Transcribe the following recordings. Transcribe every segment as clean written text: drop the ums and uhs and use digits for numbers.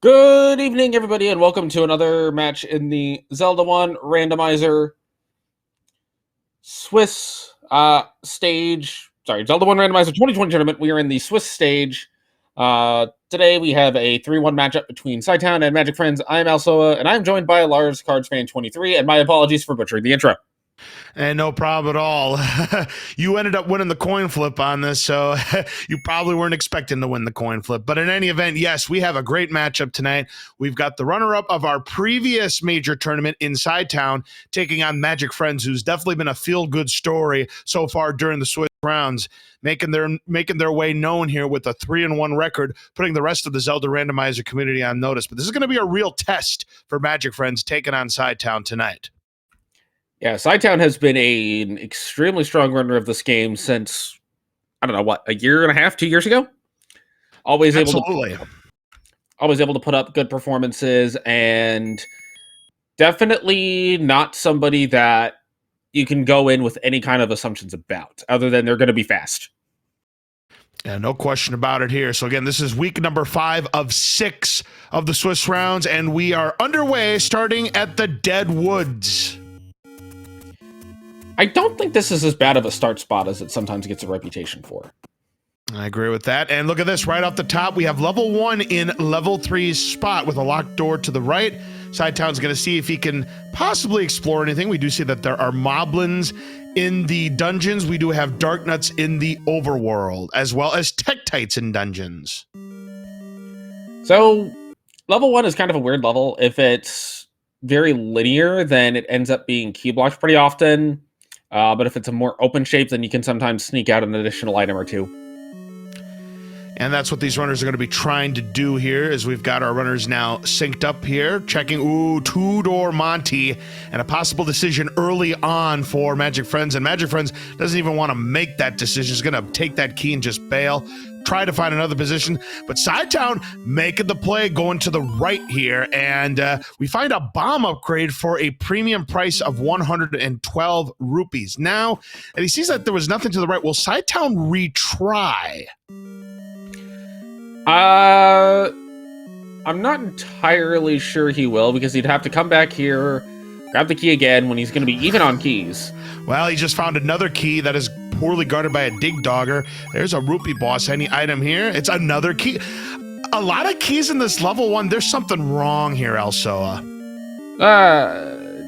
Good evening, everybody, and welcome to another match in the Zelda 1 Randomizer Swiss stage. Sorry, Zelda 1 Randomizer 2020 Tournament. We are in the Swiss stage. Today we have a 3-1 matchup between cytown and Magic Friends. I'm Alsoa, and I'm joined by Lars Cards Fan 23, and my apologies for butchering the intro. And no problem at all. You ended up winning the coin flip on this, so you probably weren't expecting to win the coin flip. But in any event, yes, we have a great matchup tonight. We've got the runner-up of our previous major tournament in cytown taking on Magic Friends, who's definitely been a feel-good story so far during the Swiss rounds, making their way known here with a 3-1 record, putting the rest of the Zelda randomizer community on notice. But this is going to be a real test for Magic Friends taking on cytown tonight. Yeah, cytown has been an extremely strong runner of this game since, I don't know, what, a year and a half, 2 years ago? Always able to put up good performances, and definitely not somebody that you can go in with any kind of assumptions about, other than they're going to be fast. Yeah, no question about it here. So again, this is week number 5 of 6 of the Swiss rounds, and we are underway starting at the Dead Woods. I don't think this is as bad of a start spot as it sometimes gets a reputation for. I agree with that. And look at this, right off the top, we have level 1 in level 3's spot with a locked door to the right. cytown's going to see if he can possibly explore anything. We do see that there are moblins in the dungeons. We do have dark nuts in the overworld, as well as tektites in dungeons. So, level 1 is kind of a weird level. If it's very linear, then it ends up being key blocked pretty often. But if it's a more open shape, then you can sometimes sneak out an additional item or two. And that's what these runners are going to be trying to do here, as we've got our runners now synced up here, checking, two-door Monty, and a possible decision early on for Magic Friends. And Magic Friends doesn't even want to make that decision. He's going to take that key and just bail, try to find another position. But cytown making the play, going to the right here, and we find a bomb upgrade for a premium price of 112 rupees. Now, and he sees that there was nothing to the right. Will cytown retry? I'm not entirely sure he will, because he'd have to come back here, grab the key again when he's going to be even on keys. Well, he just found another key that is poorly guarded by a dig dogger. There's a rupee boss. Any item here? It's another key. A lot of keys in this level 1. There's something wrong here, Alsoa.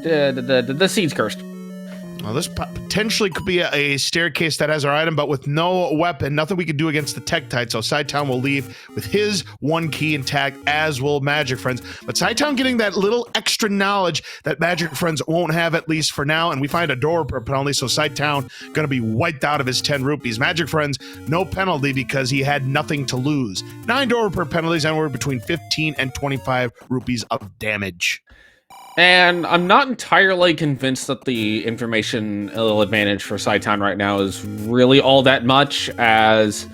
The seed's cursed. Well, this potentially could be a staircase that has our item, but with no weapon, nothing we can do against the tektite. So cytown will leave with his 1 key intact, as will Magic Friends. But cytown getting that little extra knowledge that Magic Friends won't have, at least for now. And we find a door per penalty, so cytown going to be wiped out of his 10 rupees. Magic Friends, no penalty because he had nothing to lose. 9 door per penalties, anywhere between 15 and 25 rupees of damage. And I'm not entirely convinced that the information advantage for cytown right now is really all that much, as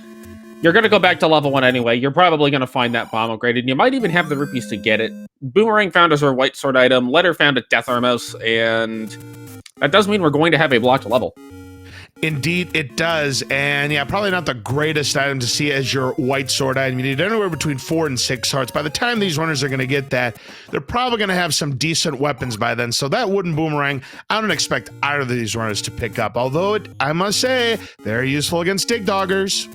you're going to go back to level 1 anyway. You're probably going to find that bomb upgraded, and you might even have the rupees to get it. Boomerang found as our white sword item, Letter found at Death Armos, and that does mean we're going to have a blocked level. Indeed, it does. And yeah, probably not the greatest item to see as your white sword item. You need anywhere between 4 and 6 hearts. By the time these runners are going to get that, they're probably going to have some decent weapons by then. So that wooden boomerang, I don't expect either of these runners to pick up. Although, I must say, very useful against dig doggers.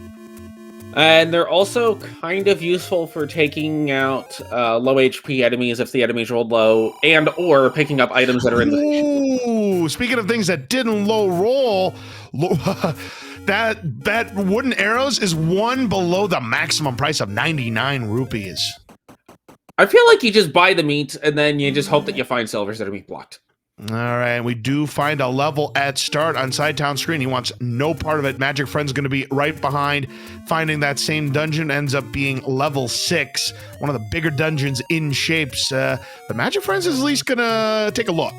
And they're also kind of useful for taking out low HP enemies if the enemies rolled low, and or picking up items that are in the... Ooh, speaking of things that didn't low roll, that wooden arrows is 1 below the maximum price of 99 rupees. I feel like you just buy the meat, and then you just hope that you find silvers that are meat blocked. All right, we do find a level at start on cytown screen. He wants no part of it. Magic Friend's going to be right behind. Finding that same dungeon ends up being level 6, one of the bigger dungeons in shapes. But Magic Friends is at least going to take a look.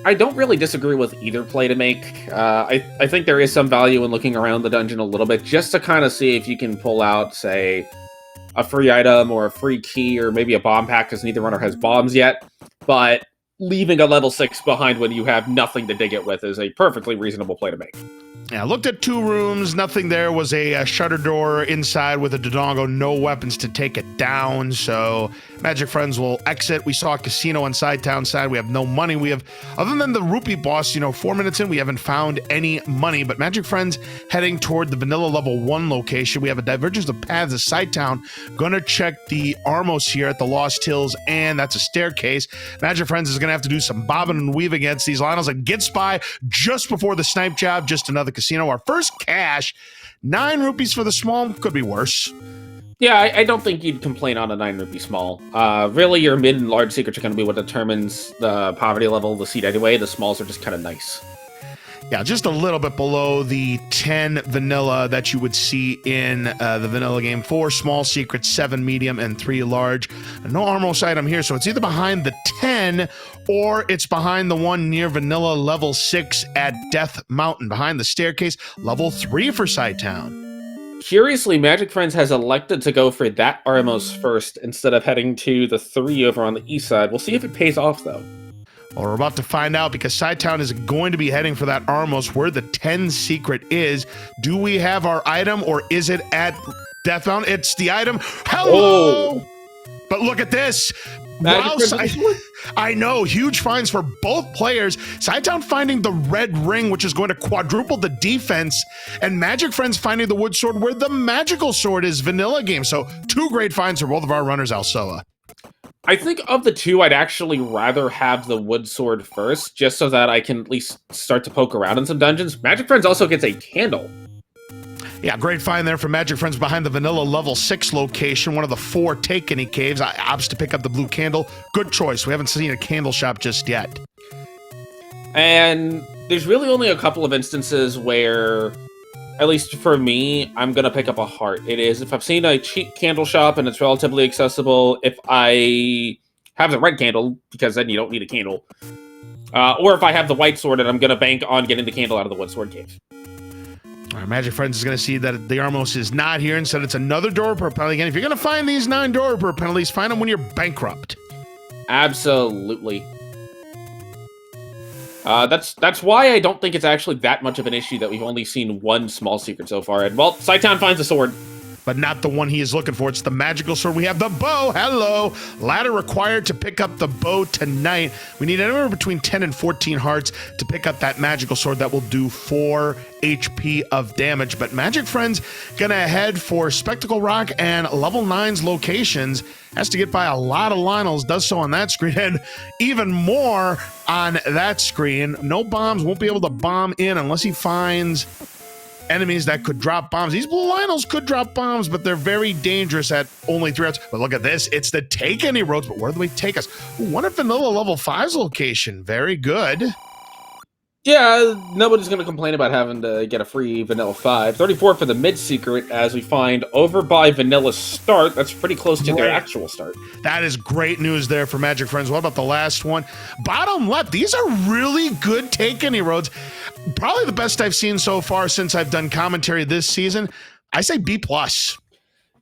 I don't really disagree with either play to make. I think there is some value in looking around the dungeon a little bit, just to kind of see if you can pull out, say, a free item or a free key, or maybe a bomb pack, because neither runner has bombs yet. But leaving a level 6 behind when you have nothing to dig it with is a perfectly reasonable play to make. Yeah, looked at 2 rooms. Nothing there. Was a shutter door inside with a Dodongo. No weapons to take it down. So Magic Friends will exit. We saw a casino on Cytown side. We have no money. We have, other than the rupee boss, 4 minutes in, we haven't found any money. But Magic Friends heading toward the vanilla level 1 location. We have a divergence of paths of Cytown. Gonna check the Armos here at the Lost Hills, and that's a staircase. Magic Friends is gonna have to do some bobbing and weave against these Lionels and get spy just before the snipe job. Just another casino. Our first cash, 9 rupees for the small. Could be worse. Yeah, I don't think you'd complain on a 9 rupee small. Really, your mid and large secrets are going to be what determines the poverty level of the seed anyway. The smalls are just kind of nice. Yeah, just a little bit below the 10 vanilla that you would see in the vanilla game. 4 small secrets, 7 medium, and 3 large. No Armos item here, so it's either behind the 10 or it's behind the one near vanilla level 6 at Death Mountain. Behind the staircase, level 3 for Cytown. Curiously, Magic Friends has elected to go for that Armos first instead of heading to the 3 over on the east side. We'll see if it pays off, though. Well, we're about to find out because Cytown is going to be heading for that Armos where the 10 secret is. Do we have our item or is it at Death Mountain? It's the item. Hello! Oh. But look at this. Wow, I know, huge finds for both players. Cytown finding the red ring, which is going to quadruple the defense, and Magic Friends finding the wood sword where the magical sword is vanilla game. So 2 great finds for both of our runners, Alsoa. I think of the 2, I'd actually rather have the wood sword first, just so that I can at least start to poke around in some dungeons. Magic Friends also gets a candle. Yeah, great find there for Magic Friends behind the vanilla level 6 location, one of the 4 take any caves. I opts to pick up the blue candle. Good choice. We haven't seen a candle shop just yet. And there's really only a couple of instances where, at least for me, I'm going to pick up a heart. It is if I've seen a cheap candle shop and it's relatively accessible, if I have the red candle, because then you don't need a candle, or if I have the white sword and I'm going to bank on getting the candle out of the wood sword cave. All right, Magic Friends is going to see that the Armos is not here. Instead, it's another door per penalty. Again, if you're going to find these 9 door per penalties, find them when you're bankrupt. Absolutely. That's why I don't think it's actually that much of an issue that we've only seen 1 small secret so far. And, well, Cytown finds a sword. But not the one he is looking for. It's the magical sword. We have the bow. Hello. Ladder required to pick up the bow tonight. We need anywhere between 10 and 14 hearts to pick up that magical sword that will do 4 HP of damage. But Magic Friends gonna head for Spectacle Rock and level 9's locations. Has to get by a lot of Lionels. Does so on that screen. And even more on that screen. No bombs. Won't be able to bomb in unless he finds enemies that could drop bombs. These blue Lionels could drop bombs, but they're very dangerous at only 3 routes. But look at this. It's the take any roads, but where do they take us? Ooh, one at vanilla level 5's location. Very good. Yeah, nobody's going to complain about having to get a free vanilla 5. 34 for the mid secret, as we find over by vanilla start. That's pretty close to their actual start. That is great news there for Magic Friends. What about the last one? Bottom left. These are really good take any roads. Probably the best I've seen so far since I've done commentary this season. I say B+.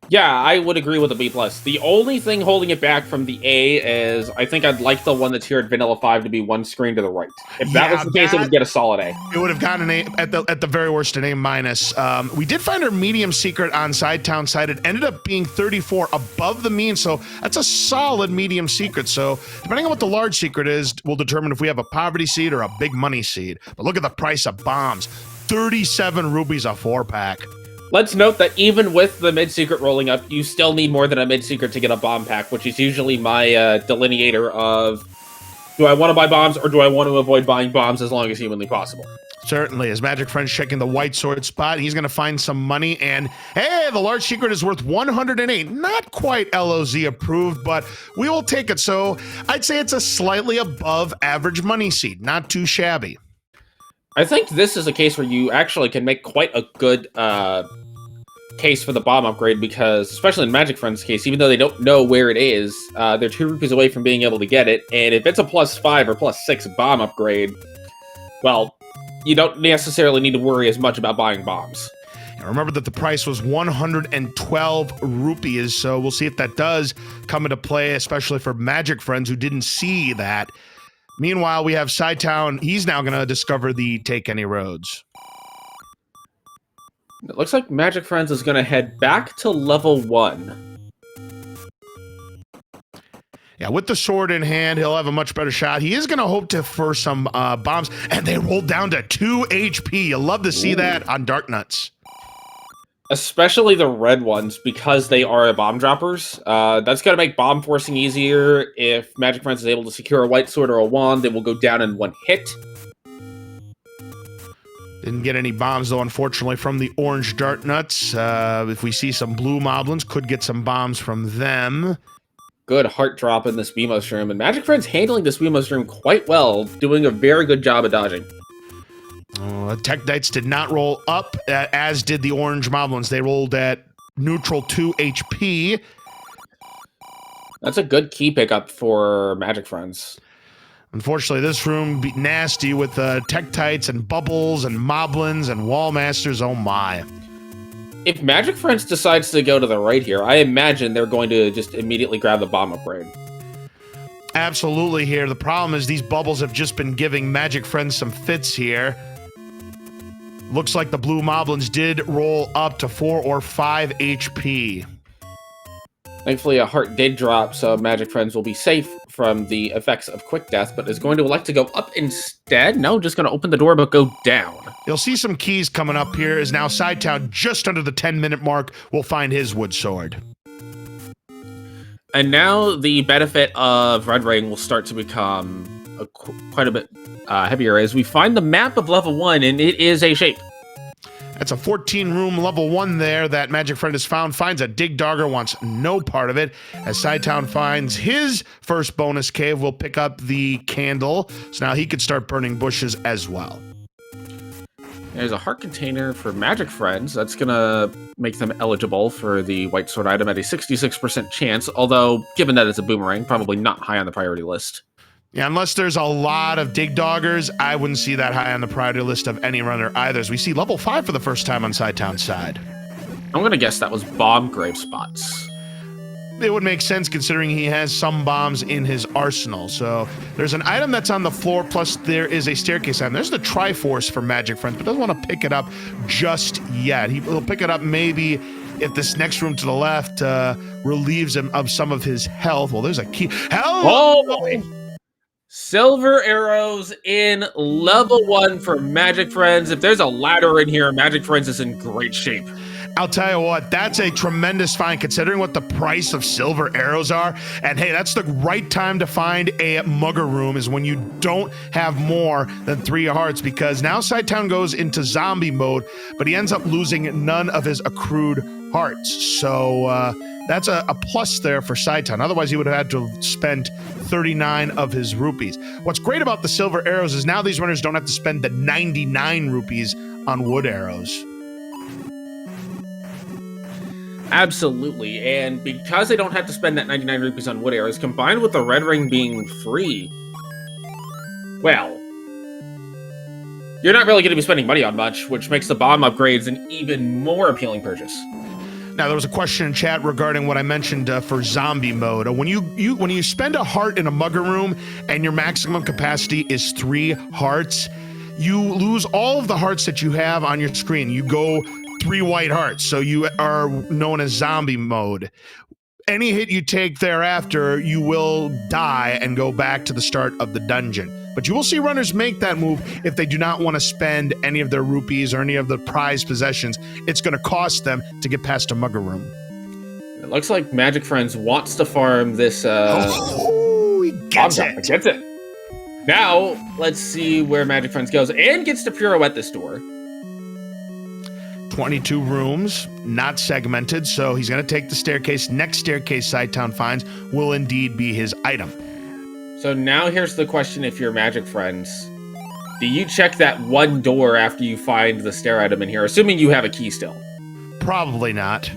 Yeah, I would agree with the B+. The only thing holding it back from the A is I think I'd like the one that's here at Vanilla 5 to be 1 screen to the right. If that was the case, it would get a solid A. It would have gotten an A at the very worst, an A-. We did find our medium secret on Cytown side. It ended up being 34 above the mean, so that's a solid medium secret. So depending on what the large secret is, will determine if we have a poverty seed or a big money seed. But look at the price of bombs. 37 rupees a 4-pack. Let's note that even with the mid-secret rolling up, you still need more than a mid-secret to get a bomb pack, which is usually my delineator of, do I want to buy bombs or do I want to avoid buying bombs as long as humanly possible? Certainly, as Magic Friends checking the white sword spot, he's going to find some money, and hey, the large secret is worth 108. Not quite LOZ approved, but we will take it. So I'd say it's a slightly above average money seed. Not too shabby. I think this is a case where you actually can make quite a good case for the bomb upgrade, because, especially in Magic Friends' case, even though they don't know where it is, they're 2 rupees away from being able to get it, and if it's a +5 or +6 bomb upgrade, well, you don't necessarily need to worry as much about buying bombs. And remember that the price was 112 rupees, so we'll see if that does come into play, especially for Magic Friends who didn't see that. Meanwhile, we have Cytown. He's now going to discover the Take Any Roads. It looks like Magic Friends is going to head back to level 1. Yeah, with the sword in hand, he'll have a much better shot. He is going to hope for some bombs, and they rolled down to 2 HP. You love to see that on Dark Nuts. Especially the red ones, because they are bomb droppers. That's going to make bomb forcing easier. If Magic Friends is able to secure a white sword or a wand, they will go down in 1 hit. Didn't get any bombs, though, unfortunately, from the orange Dart Nuts. If we see some blue moblins, could get some bombs from them. Good heart drop in this Beamos room, and Magic Friends handling this Beamos room quite well, doing a very good job of dodging. Tektites did not roll up, as did the orange moblins. They rolled at neutral 2 HP. That's a good key pickup for Magic Friends. Unfortunately, this room be nasty with Tektites and bubbles and moblins and wall masters. Oh my. If Magic Friends decides to go to the right here, I imagine they're going to just immediately grab the bomb upgrade. Absolutely here. The problem is these bubbles have just been giving Magic Friends some fits here. Looks like the blue moblins did roll up to 4 or 5 HP. Thankfully, a heart did drop, so Magic Friends will be safe from the effects of quick death, but is going to elect to go up instead. No, just going to open the door, but go down. You'll see some keys coming up here as now Cytown, just under the 10-minute mark, will find his wood sword. And now the benefit of Red Ring will start to become quite a bit heavier as we find the map of level 1, and it is a shape. That's a 14-room level 1 there that Magic Friend has found. Finds a Dig Dogger, wants no part of it. As Cytown finds his first bonus cave, will pick up the candle. So now he could start burning bushes as well. There's a heart container for Magic Friends. That's going to make them eligible for the white sword item at a 66% chance, although, given that it's a boomerang, probably not high on the priority list. Yeah, unless there's a lot of Dig Doggers, I wouldn't see that high on the priority list of any runner either, as we see level 5 for the first time on Cytown's side. I'm going to guess that was bomb grave spots. It would make sense considering he has some bombs in his arsenal. So there's an item that's on the floor, plus there is a staircase item. There's the Triforce for Magic Friends, but doesn't want to pick it up just yet. He'll pick it up maybe if this next room to the left relieves him of some of his health. Well, there's a key. Oh, boy. Silver arrows in level 1 for Magic Friends. If there's a ladder in here, Magic Friends is in great shape. I'll tell you what, that's a tremendous find considering what the price of silver arrows are. And hey, that's the right time to find a mugger room, is when you don't have more than 3 hearts, because now Cytown goes into zombie mode, but he ends up losing none of his accrued hearts. So that's a plus there for Cytown. Otherwise, he would have had to have spent 39 of his rupees. What's great about the silver arrows is now these runners don't have to spend the 99 rupees on wood arrows. Absolutely, and because they don't have to spend that 99 rupees on wood arrows, combined with the red ring being free, well, you're not really going to be spending money on much, which makes the bomb upgrades an even more appealing purchase. Now, there was a question in chat regarding what I mentioned for zombie mode. When you spend a heart in a mugger room and your maximum capacity is 3 hearts, you lose all of the hearts that you have on your screen. You go 3 white hearts, so you are known as zombie mode. Any hit you take thereafter, you will die and go back to the start of the dungeon. But you will see runners make that move if they do not want to spend any of their rupees or any of the prized possessions. It's going to cost them to get past a mugger room. It looks like Magic Friends wants to farm this. He gets it. Gets it. Now, let's see where Magic Friends goes and gets to pirouette this door. 22 rooms, not segmented, so he's going to take the staircase. Next staircase Cytown finds will indeed be his item. So now here's the question: if you're Magic Friends, do you check that one door after you find the stair item in here, assuming you have a key still? Probably not.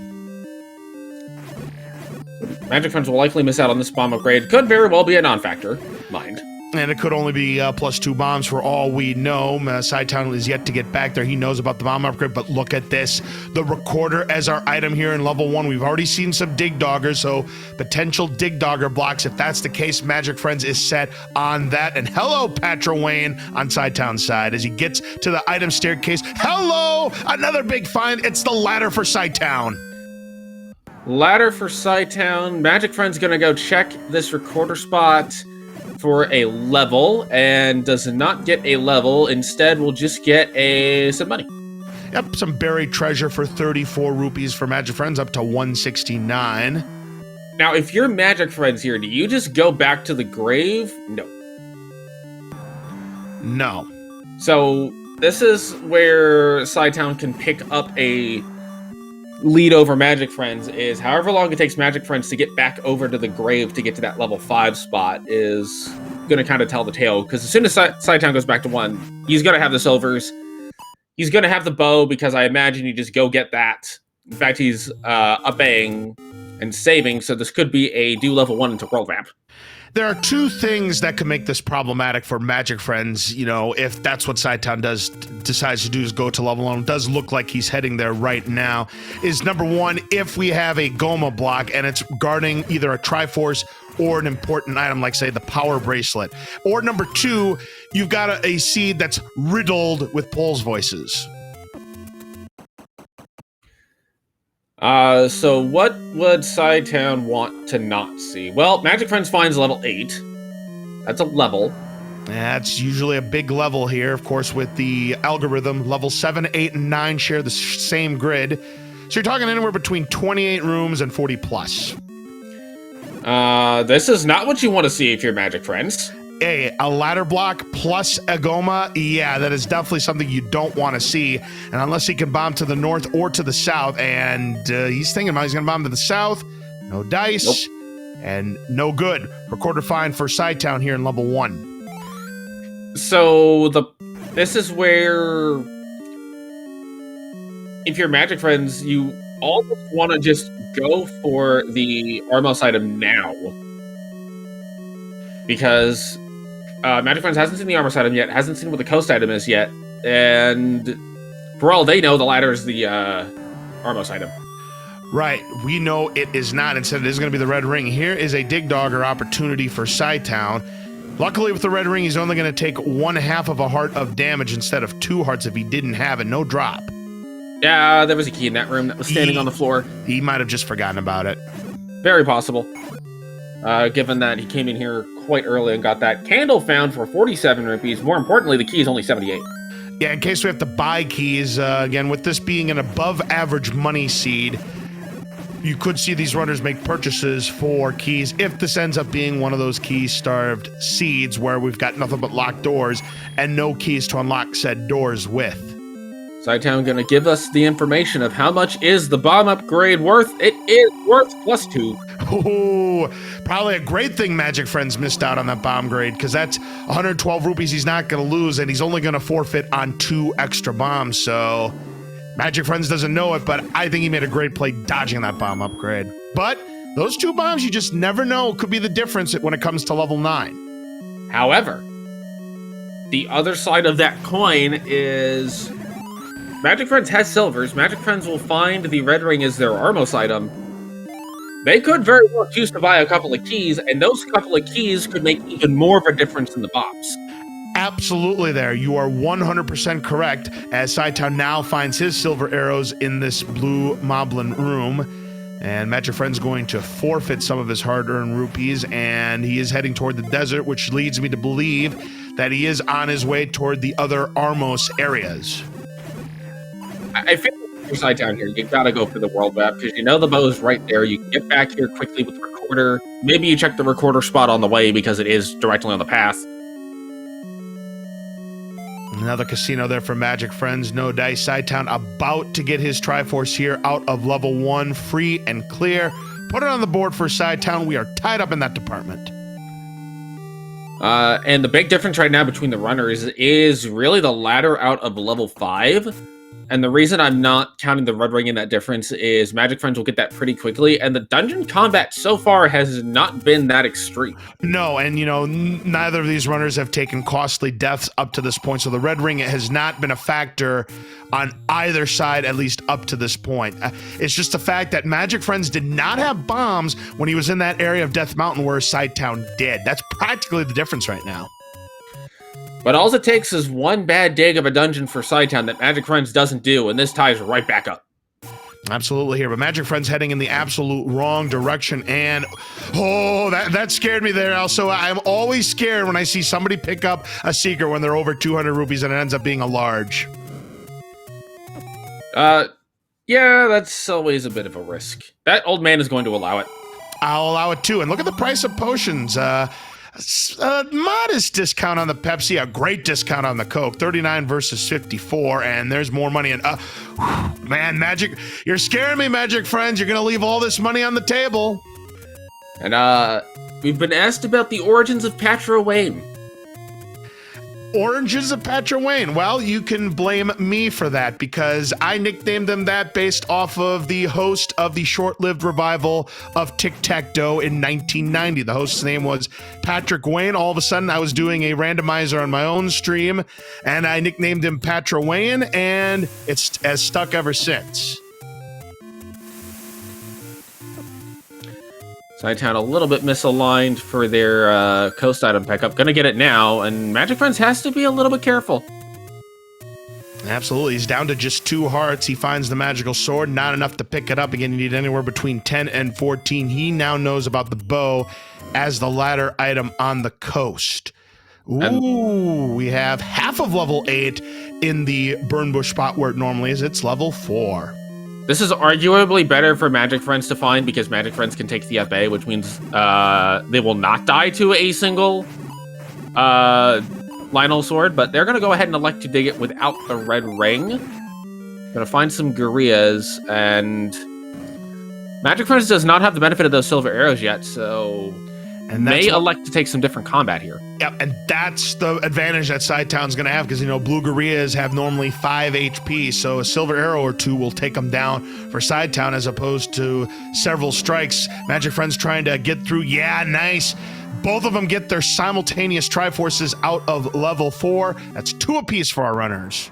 Magic Friends will likely miss out on this bomb upgrade. Could very well be a non-factor, mind. And it could only be +2 bombs for all we know. Cytown is yet to get back there. He knows about the bomb upgrade, but look at this. The recorder as our item here in level 1. We've already seen some dig doggers, so potential dig dogger blocks. If that's the case, Magic Friends is set on that. And hello, Patra Wayne on Cytown's side as he gets to the item staircase. Hello! Another big find. It's the ladder for Cytown. Ladder for Cytown. Magic Friends gonna go check this recorder spot for a level, and does not get a level. Instead, we'll just get some money. Yep, some buried treasure for 34 rupees for Magic Friends, up to 169. Now, if you're Magic Friends here, do you just go back to the grave? No. No. So, this is where Cytown can pick up a lead over Magic Friends, is however long it takes Magic Friends to get back over to the grave to get to that level 5 spot is going to kind of tell the tale. Because as soon as Cytown goes back to 1, he's going to have the silvers. He's going to have the bow, because I imagine you just go get that. In fact, he's upping and saving, so this could be a do level 1 into world map. There are two things that could make this problematic for Magic Friends, you know, if that's what Cytown decides to do is go to level 1. It does look like he's heading there right now. Is number 1, if we have a Goma block and it's guarding either a Triforce or an important item like, say, the Power Bracelet. Or number 2, you've got a seed that's riddled with Pole's voices. So what would Cytown want to not see? Well, Magic Friends finds level 8. That's a level. That's usually a big level here, of course, with the algorithm. Level 7, 8, and 9 share the same grid. So you're talking anywhere between 28 rooms and 40 plus. This is not what you want to see if you're Magic Friends. A ladder block plus a Goma, yeah, that is definitely something you don't want to see. And unless he can bomb to the north or to the south, and he's thinking about he's going to bomb to the south, no dice, nope. And no good. Recorder find for Cytown here in level 1. So this is where, if you're Magic Friends, you almost want to just go for the Armos item now. Because Magic Friends hasn't seen the Armos item yet, hasn't seen what the Coast item is yet, and for all they know, the ladder is the Armos item. Right, we know it is not. Instead, it is going to be the red ring. Here is a dig dogger opportunity for Cytown. Luckily, with the red ring, he's only going to take 1/2 of a heart of damage instead of 2 hearts if he didn't have it. No drop. Yeah, there was a key in that room that was standing on the floor. He might have just forgotten about it. Very possible. Given that he came in here quite early and got that candle found for 47 rupees. More importantly, the key is only 78. Yeah, in case we have to buy keys, again, with this being an above-average money seed, you could see these runners make purchases for keys if this ends up being one of those key-starved seeds where we've got nothing but locked doors and no keys to unlock said doors with. Cytown gonna give us the information of how much is the bomb upgrade worth. It is worth +2. Ooh, probably a great thing Magic Friends missed out on that bomb grade, because that's 112 rupees he's not going to lose, and he's only going to forfeit on 2 extra bombs, so Magic Friends doesn't know it, but I think he made a great play dodging that bomb upgrade. But those 2 bombs, you just never know, could be the difference when it comes to level 9. However, the other side of that coin is Magic Friends has silvers. Magic Friends will find the red ring as their Armos item. They could very well choose to buy a couple of keys, and those couple of keys could make even more of a difference in the bombs. Absolutely there. You are 100% correct, as Cytown now finds his silver arrows in this blue Moblin room. And Magic Friend's going to forfeit some of his hard-earned rupees, and he is heading toward the desert, which leads me to believe that he is on his way toward the other Armos areas. I feel like for Cytown here, you gotta go for the world map, because you know the bow is right there. You can get back here quickly with the recorder. Maybe you check the recorder spot on the way, because it is directly on the path. Another casino there for Magic Friends. No dice. Cytown about to get his Triforce here out of level 1, free and clear. Put it on the board for Cytown. We are tied up in that department. And the big difference right now between the runners is really the ladder out of level 5. And the reason I'm not counting the red ring in that difference is Magic Friends will get that pretty quickly, and the dungeon combat so far has not been that extreme. No, and you know, neither of these runners have taken costly deaths up to this point, so the red ring has not been a factor on either side, at least up to this point. It's just the fact that Magic Friends did not have bombs when he was in that area of Death Mountain where Cytown did. That's practically the difference right now. But all it takes is one bad dig of a dungeon for cytown that Magic Friends doesn't do, and this ties right back up. Absolutely here, but Magic Friends heading in the absolute wrong direction, and oh, that scared me there. Also, I'm always scared when I see somebody pick up a secret when they're over 200 rupees and it ends up being a large. Yeah, that's always a bit of a risk. That old man is going to allow it. I'll allow it too, and look at the price of potions. A modest discount on the Pepsi, a great discount on the Coke, 39 versus 54, and there's more money. And man, Magic, you're scaring me, Magic Friends. You're gonna leave all this money on the table. And we've been asked about the origins of Patra Wayne. Oranges of Patra Wayne. Well, you can blame me for that because I nicknamed them that based off of the host of the short-lived revival of Tic-Tac-Toe in 1990. The host's name was Patrick Wayne. All of a sudden, I was doing a randomizer on my own stream, and I nicknamed him Patra Wayne, and it's has stuck ever since. Cytown a little bit misaligned for their coast item pickup. Gonna get it now, and Magic Friends has to be a little bit careful. Absolutely. He's down to just 2 hearts. He finds the magical sword. Not enough to pick it up. Again, you need anywhere between 10 and 14. He now knows about the bow as the latter item on the coast. Ooh, we have half of level 8 in the burn bush spot where it normally is. It's level 4. This is arguably better for Magic Friends to find because Magic Friends can take the FA, which means they will not die to a single Lionel sword, but they're going to go ahead and elect to dig it without the red ring. Going to find some Gurias, and Magic Friends does not have the benefit of those silver arrows yet, so may elect to take some different combat here. Yep, and that's the advantage that Cytown's going to have because, you know, blue Gurias have normally 5 HP, so a silver arrow or 2 will take them down for Cytown as opposed to several strikes. Magic Friends trying to get through. Yeah, nice. Both of them get their simultaneous Triforces out of level 4. That's 2 apiece for our runners.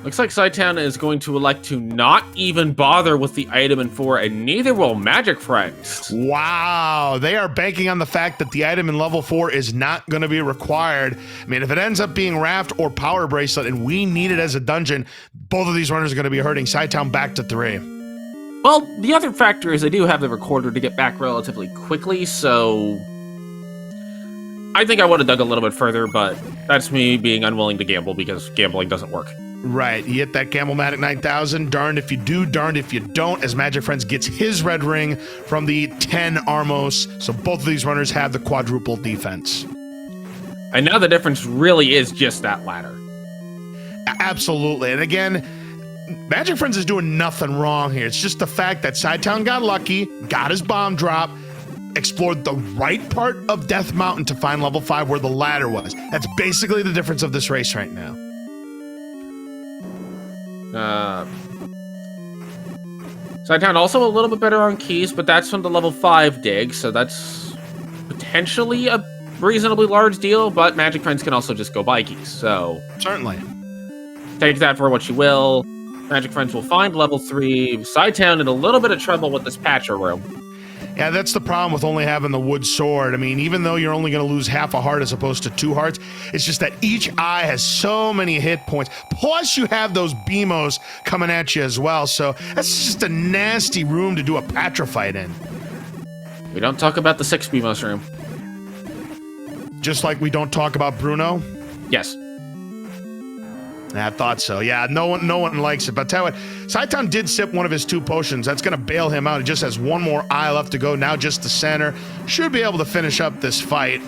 Looks like Cytown is going to elect to not even bother with the item in 4, and neither will Magic Friends. Wow, they are banking on the fact that the item in level 4 is not going to be required. I mean, if it ends up being Raft or Power Bracelet and we need it as a dungeon, both of these runners are going to be hurting Cytown back to 3. Well, the other factor is they do have the recorder to get back relatively quickly, so I think I would have dug a little bit further, but that's me being unwilling to gamble because gambling doesn't work. Right, you hit that Gamble-Matic 9000, darned if you do, darned if you don't, as Magic Friends gets his red ring from the 10 Armos, so both of these runners have the quadruple defense. And now the difference really is just that ladder. Absolutely, and again, Magic Friends is doing nothing wrong here. It's just the fact that Cytown got lucky, got his bomb drop, explored the right part of Death Mountain to find level 5 where the ladder was. That's basically the difference of this race right now. Cytown also a little bit better on keys, but that's from the level 5 dig, so that's potentially a reasonably large deal, but Magic Friends can also just go buy keys, so certainly. Take that for what you will. Magic Friends will find level 3. Cytown in a little bit of trouble with this Patra room. Yeah, that's the problem with only having the wood sword. I mean, even though you're only going to lose half a heart as opposed to 2 hearts, it's just that each eye has so many hit points. Plus, you have those BMOs coming at you as well. So that's just a nasty room to do a Patra fight in. We don't talk about the 6 BMOs room. Just like we don't talk about Bruno? Yes. I thought so. Yeah, no one likes it. But tell you what, Cytown did sip one of his 2 potions. That's going to bail him out. He just has 1 more eye left to go. Now just the center. Should be able to finish up this fight.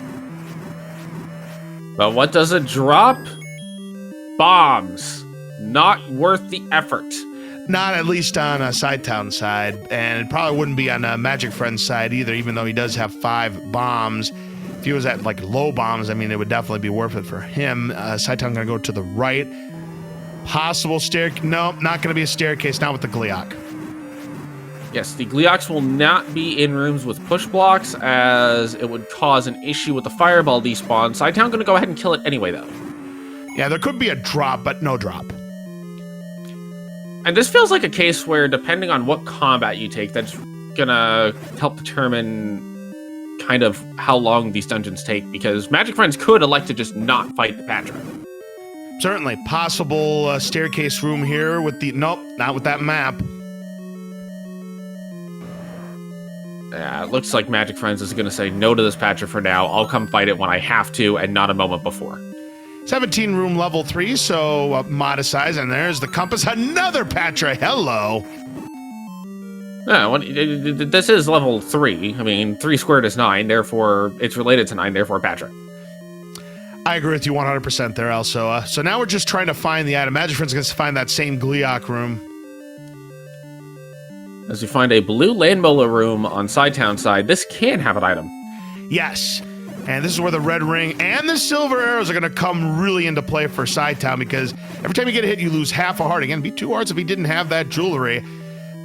But what does it drop? Bombs. Not worth the effort. Not at least on a Cytown side. And it probably wouldn't be on a Magic Friends side either, even though he does have 5 bombs. If he was at like low bombs, I mean, it would definitely be worth it for him. cytown gonna go to the right. Possible staircase. No, not going to be a staircase. Not with the Gliok. Yes, the Gleoks will not be in rooms with push blocks, as it would cause an issue with the fireball despawn. cytown going to go ahead and kill it anyway, though. Yeah, there could be a drop, but no drop. And this feels like a case where, depending on what combat you take, that's going to help determine kind of how long these dungeons take, because Magic Friends could elect to just not fight the Patra. Certainly. Possible staircase room here with the... Nope, not with that map. Yeah, it looks like Magic Friends is going to say no to this Patra for now. I'll come fight it when I have to, and not a moment before. 17 room level 3, so modest size. And there's the compass. Another Patra. Hello. No, this is level 3. I mean, 3 squared is 9, therefore it's related to 9, therefore Patra. I agree with you 100% there, Elsoa. So now we're just trying to find the item. Magic Friends going to find that same Gliok room. As we find a blue Landmola room on cytown side, this can have an item. Yes. And this is where the red ring and the silver arrows are going to come really into play for cytown, because every time you get a hit, you lose half a heart. Again, it'd be 2 hearts if he didn't have that jewelry.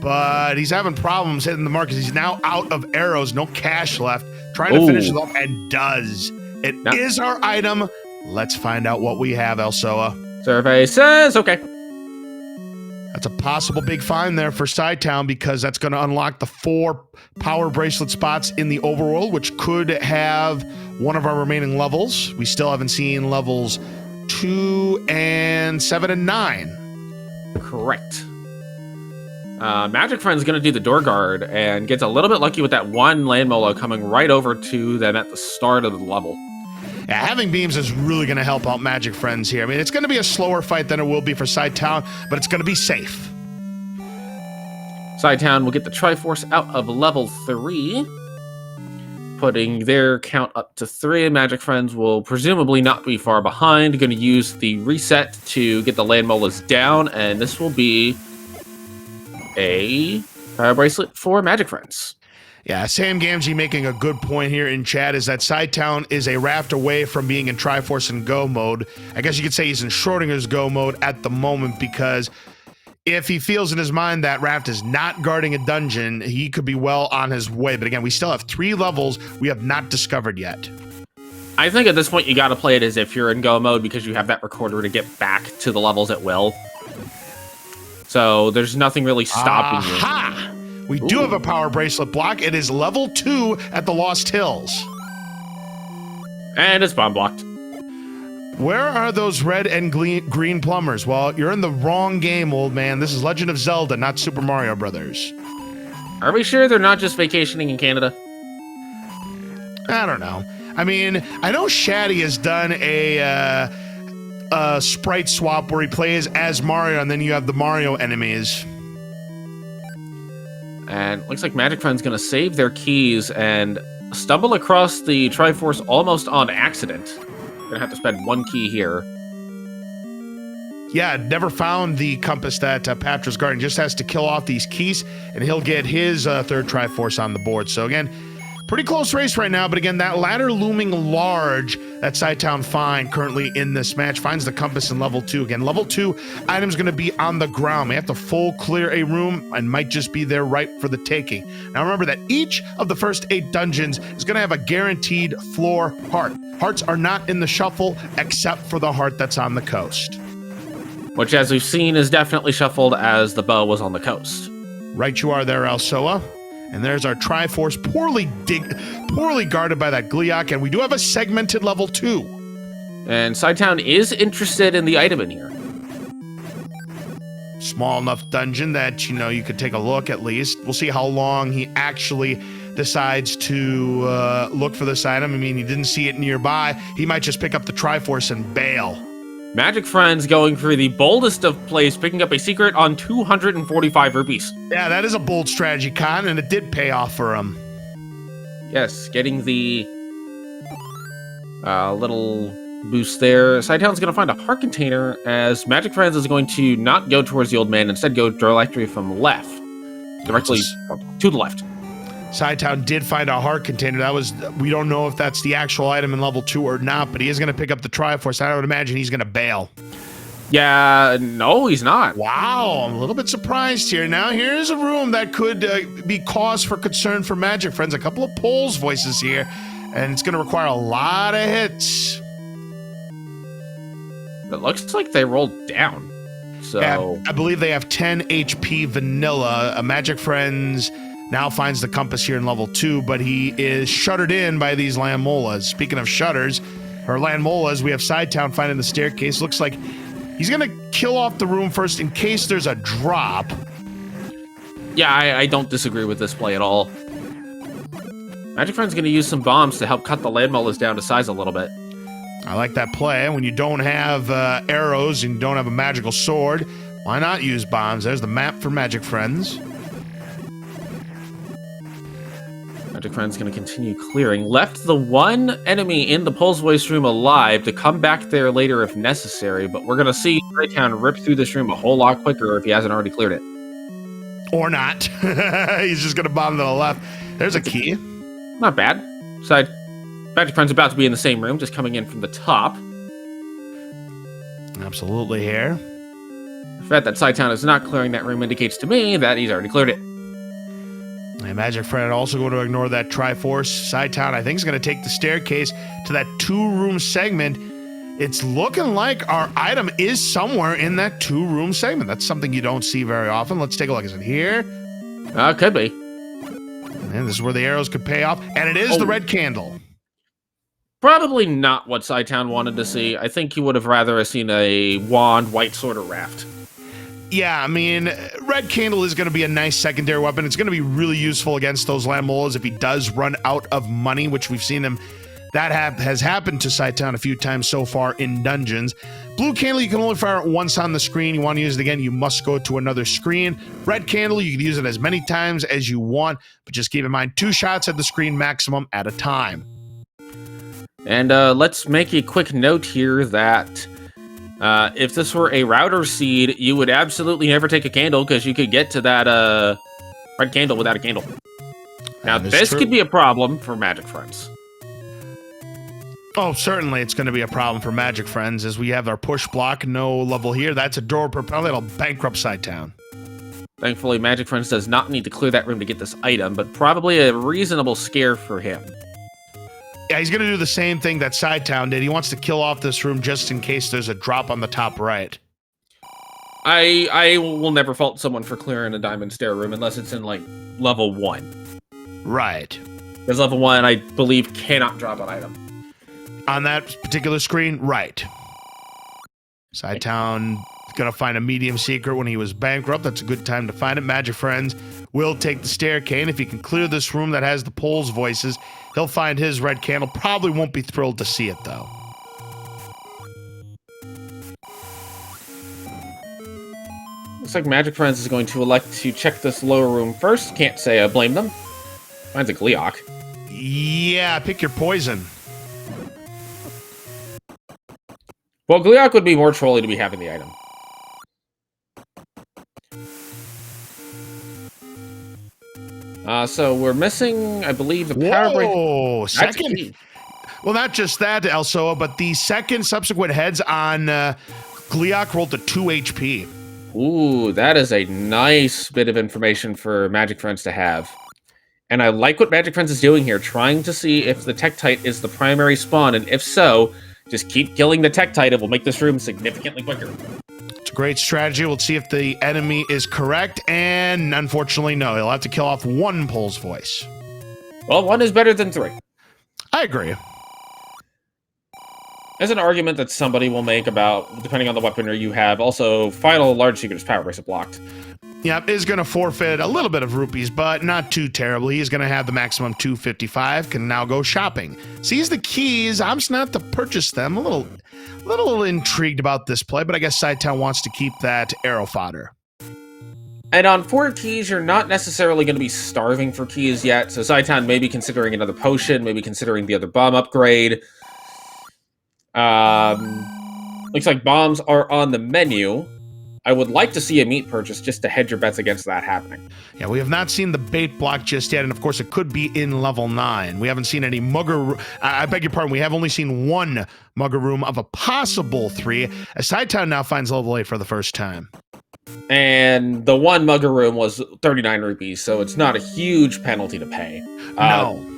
But he's having problems hitting the mark because he's now out of arrows, no cash left. Trying to finish it off, and does. It is our item. Let's find out what we have, Elsoa. Survey says okay. That's a possible big find there for cytown, because that's going to unlock the 4 power bracelet spots in the overworld, which could have one of our remaining levels. We still haven't seen levels 2 and 7 and 9. Correct. Magic Friend's going to do the door guard and gets a little bit lucky with that one Landmola coming right over to them at the start of the level. Yeah, having beams is really going to help out Magic Friends here. I mean, it's going to be a slower fight than it will be for cytown, but it's going to be safe. cytown will get the Triforce out of level 3, putting their count up to 3. Magic Friends will presumably not be far behind. Going to use the reset to get the Landmolas down, and this will be a power bracelet for Magic Friends. Yeah, Sam Gamgee making a good point here in chat is that cytown is a raft away from being in Triforce and Go mode. I guess you could say he's in Schrodinger's Go mode at the moment, because if he feels in his mind that raft is not guarding a dungeon, he could be well on his way. But again, we still have 3 levels we have not discovered yet. I think at this point you got to play it as if you're in Go mode, because you have that recorder to get back to the levels at will. So there's nothing really stopping you. We do have a power bracelet block. It is level 2 at the Lost Hills. And it's bomb blocked. Where are those red and green plumbers? Well, you're in the wrong game, old man. This is Legend of Zelda, not Super Mario Brothers. Are we sure they're not just vacationing in Canada? I don't know. I mean, I know Shaddy has done a sprite swap where he plays as Mario, and then you have the Mario enemies. And looks like Magic Friend's going to save their keys and stumble across the Triforce almost on accident. Going to have to spend 1 key here. Yeah, never found the compass that Patra's guarding. Just has to kill off these keys, and he'll get his 3rd Triforce on the board. So again, pretty close race right now, but again, that ladder looming large that cytown find currently in this match finds the compass in level 2. Again, level 2 item's going to be on the ground. We have to full clear a room and might just be there right for the taking. Now remember that each of the first 8 dungeons is going to have a guaranteed floor heart. Hearts are not in the shuffle except for the heart that's on the coast. Which, as we've seen, is definitely shuffled as the bow was on the coast. Right you are there, Elsoa. And there's our Triforce, poorly guarded by that Gliok, and we do have a segmented level 2. And cytown is interested in the item in here. Small enough dungeon that, you know, you could take a look at least. We'll see how long he actually decides to look for this item. I mean, he didn't see it nearby. He might just pick up the Triforce and bail. Magic Friends going for the boldest of plays, picking up a secret on 245 rupees. Yeah, that is a bold strategy, Con, and it did pay off for him. Yes, getting the little boost there. cytown's going to find a heart container, as Magic Friends is going to not go towards the old man, instead go directly from left. Directly to the left. Cytown did find a heart container. We don't know if that's the actual item in level 2 or not, but he is going to pick up the Triforce. I would imagine he's going to bail. Yeah, no, he's not. Wow, I'm a little bit surprised here. Now, here's a room that could be cause for concern for Magic Friends. A couple of Poles voices here, and it's going to require a lot of hits. It looks like they rolled down. So yeah, I believe they have 10 HP vanilla. Magic Friends now finds the compass here in level 2, but he is shuttered in by these land molas. Speaking of shutters, or land molas, we have Cytown finding the staircase. Looks like he's going to kill off the room first in case there's a drop. Yeah, I don't disagree with this play at all. Magic Friend's going to use some bombs to help cut the land molas down to size a little bit. I like that play. When you don't have arrows and you don't have a magical sword, why not use bombs? There's the map for Magic Friends. Magic Friend's going to continue clearing. Left the one enemy in the Pulse Voice room alive to come back there later if necessary, but we're going to see Cytown rip through this room a whole lot quicker if he hasn't already cleared it. Or not. He's just going to bomb to the left. There's a key. Not bad. Magic Friend's about to be in the same room, just coming in from the top. Absolutely here. The fact that Cytown is not clearing that room indicates to me that he's already cleared it. And Magic Friend also going to ignore that Triforce. Cytown, I think, is going to take the staircase to that 2-room segment. It's looking like our item is somewhere in that 2-room segment. That's something you don't see very often. Let's take a look. Is it here? Could be. And this is where the arrows could pay off. And it is the red candle. Probably not what Cytown wanted to see. I think he would have rather seen a wand, white sword, or raft. Yeah, I mean, red candle is going to be a nice secondary weapon. It's going to be really useful against those land molas if he does run out of money, which we've seen him. That has happened to Cytown a few times so far in dungeons. Blue candle, you can only fire it once on the screen. You want to use it again, you must go to another screen. Red candle, you can use it as many times as you want, but just keep in mind 2 shots at the screen maximum at a time. And let's make a quick note here that if this were a router seed, you would absolutely never take a candle because you could get to that red candle without a candle. Now, this could be a problem for Magic Friends. Oh, certainly it's going to be a problem for Magic Friends as we have our push block, no level here. That's a door propel. That'll bankrupt Cytown. Thankfully, Magic Friends does not need to clear that room to get this item, but probably a reasonable scare for him. Yeah, he's going to do the same thing that Cytown did. He wants to kill off this room just in case there's a drop on the top right. I will never fault someone for clearing a diamond stair room unless it's in, like, level 1. Right. Because level 1, I believe, cannot drop an item. On that particular screen, right. Cytown going to find a medium secret when he was bankrupt. That's a good time to find it. Magic Friends will take the staircase. And if he can clear this room that has the Poles voices, he'll find his red candle. Probably won't be thrilled to see it, though. Looks like Magic Friends is going to elect to check this lower room first. Can't say I blame them. Mine's a Gleeok. Yeah, pick your poison. Well, Gleeok would be more trolly to be having the item. So we're missing, I believe, the power break. Whoa, second. Well, not just that, Elsoa, but the second subsequent heads on Gleeok rolled to 2 HP. Ooh, that is a nice bit of information for Magic Friends to have. And I like what Magic Friends is doing here, trying to see if the Tektite is the primary spawn, and if so, just keep killing the Tektite. It will make this room significantly quicker. It's a great strategy. We'll see if the enemy is correct, and unfortunately, no. He'll have to kill off 1 Pole's voice. Well, 1 is better than 3. I agree. There's an argument that somebody will make about, depending on the weaponry you have, also, final large secret is power bracelet blocked. Yep, is going to forfeit a little bit of rupees, but not too terribly. He's going to have the maximum 255, can now go shopping. Sees the keys, opts not to purchase them. A little intrigued about this play, but I guess Cytown wants to keep that arrow fodder. And on 4 keys, you're not necessarily going to be starving for keys yet, so Cytown may be considering another potion, maybe considering the other bomb upgrade. Looks like bombs are on the menu. I would like to see a meat purchase just to hedge your bets against that happening. Yeah, we have not seen the bait block just yet, and of course it could be in level 9. We haven't seen any mugger... I beg your pardon, we have only seen one mugger room of a possible 3, as cytown now finds level 8 for the first time. And the one mugger room was 39 rupees, so it's not a huge penalty to pay. No.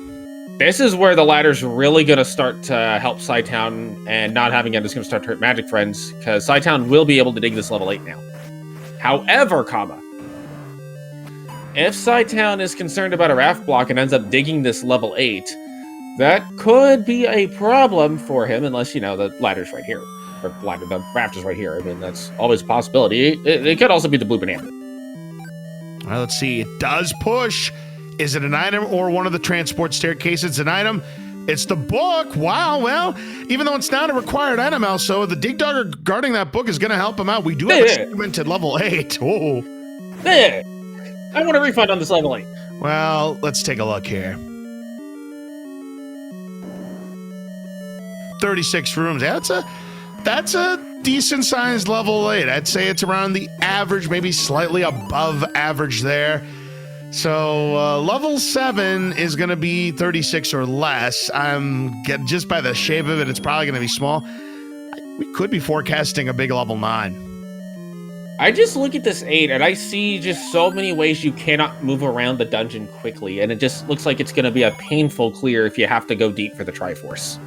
This is where the ladder's really going to start to help cytown, and not having it is going to start to hurt Magic Friends, because cytown will be able to dig this level 8 now. However, if cytown is concerned about a raft block and ends up digging this level 8, that could be a problem for him, unless, you know, the ladder's right here. Or the raft is right here. I mean, that's always a possibility. It could also be the blue banana. All right, let's see. It does push. Is it an item or one of the transport staircases? It's an item. It's the book. Wow, well, even though it's not a required item, also, the dig dogger guarding that book is going to help him out. We do have a segment at level 8. Oh. I want a refund on this level 8. Well, let's take a look here. 36 rooms. Yeah, that's a decent sized level 8. I'd say it's around the average, maybe slightly above average there. So level 7 is going to be 36 or less. Just by the shape of it, it's probably going to be small. We could be forecasting a big level 9. I just look at this 8 and I see just so many ways you cannot move around the dungeon quickly, and it just looks like it's going to be a painful clear if you have to go deep for the Triforce.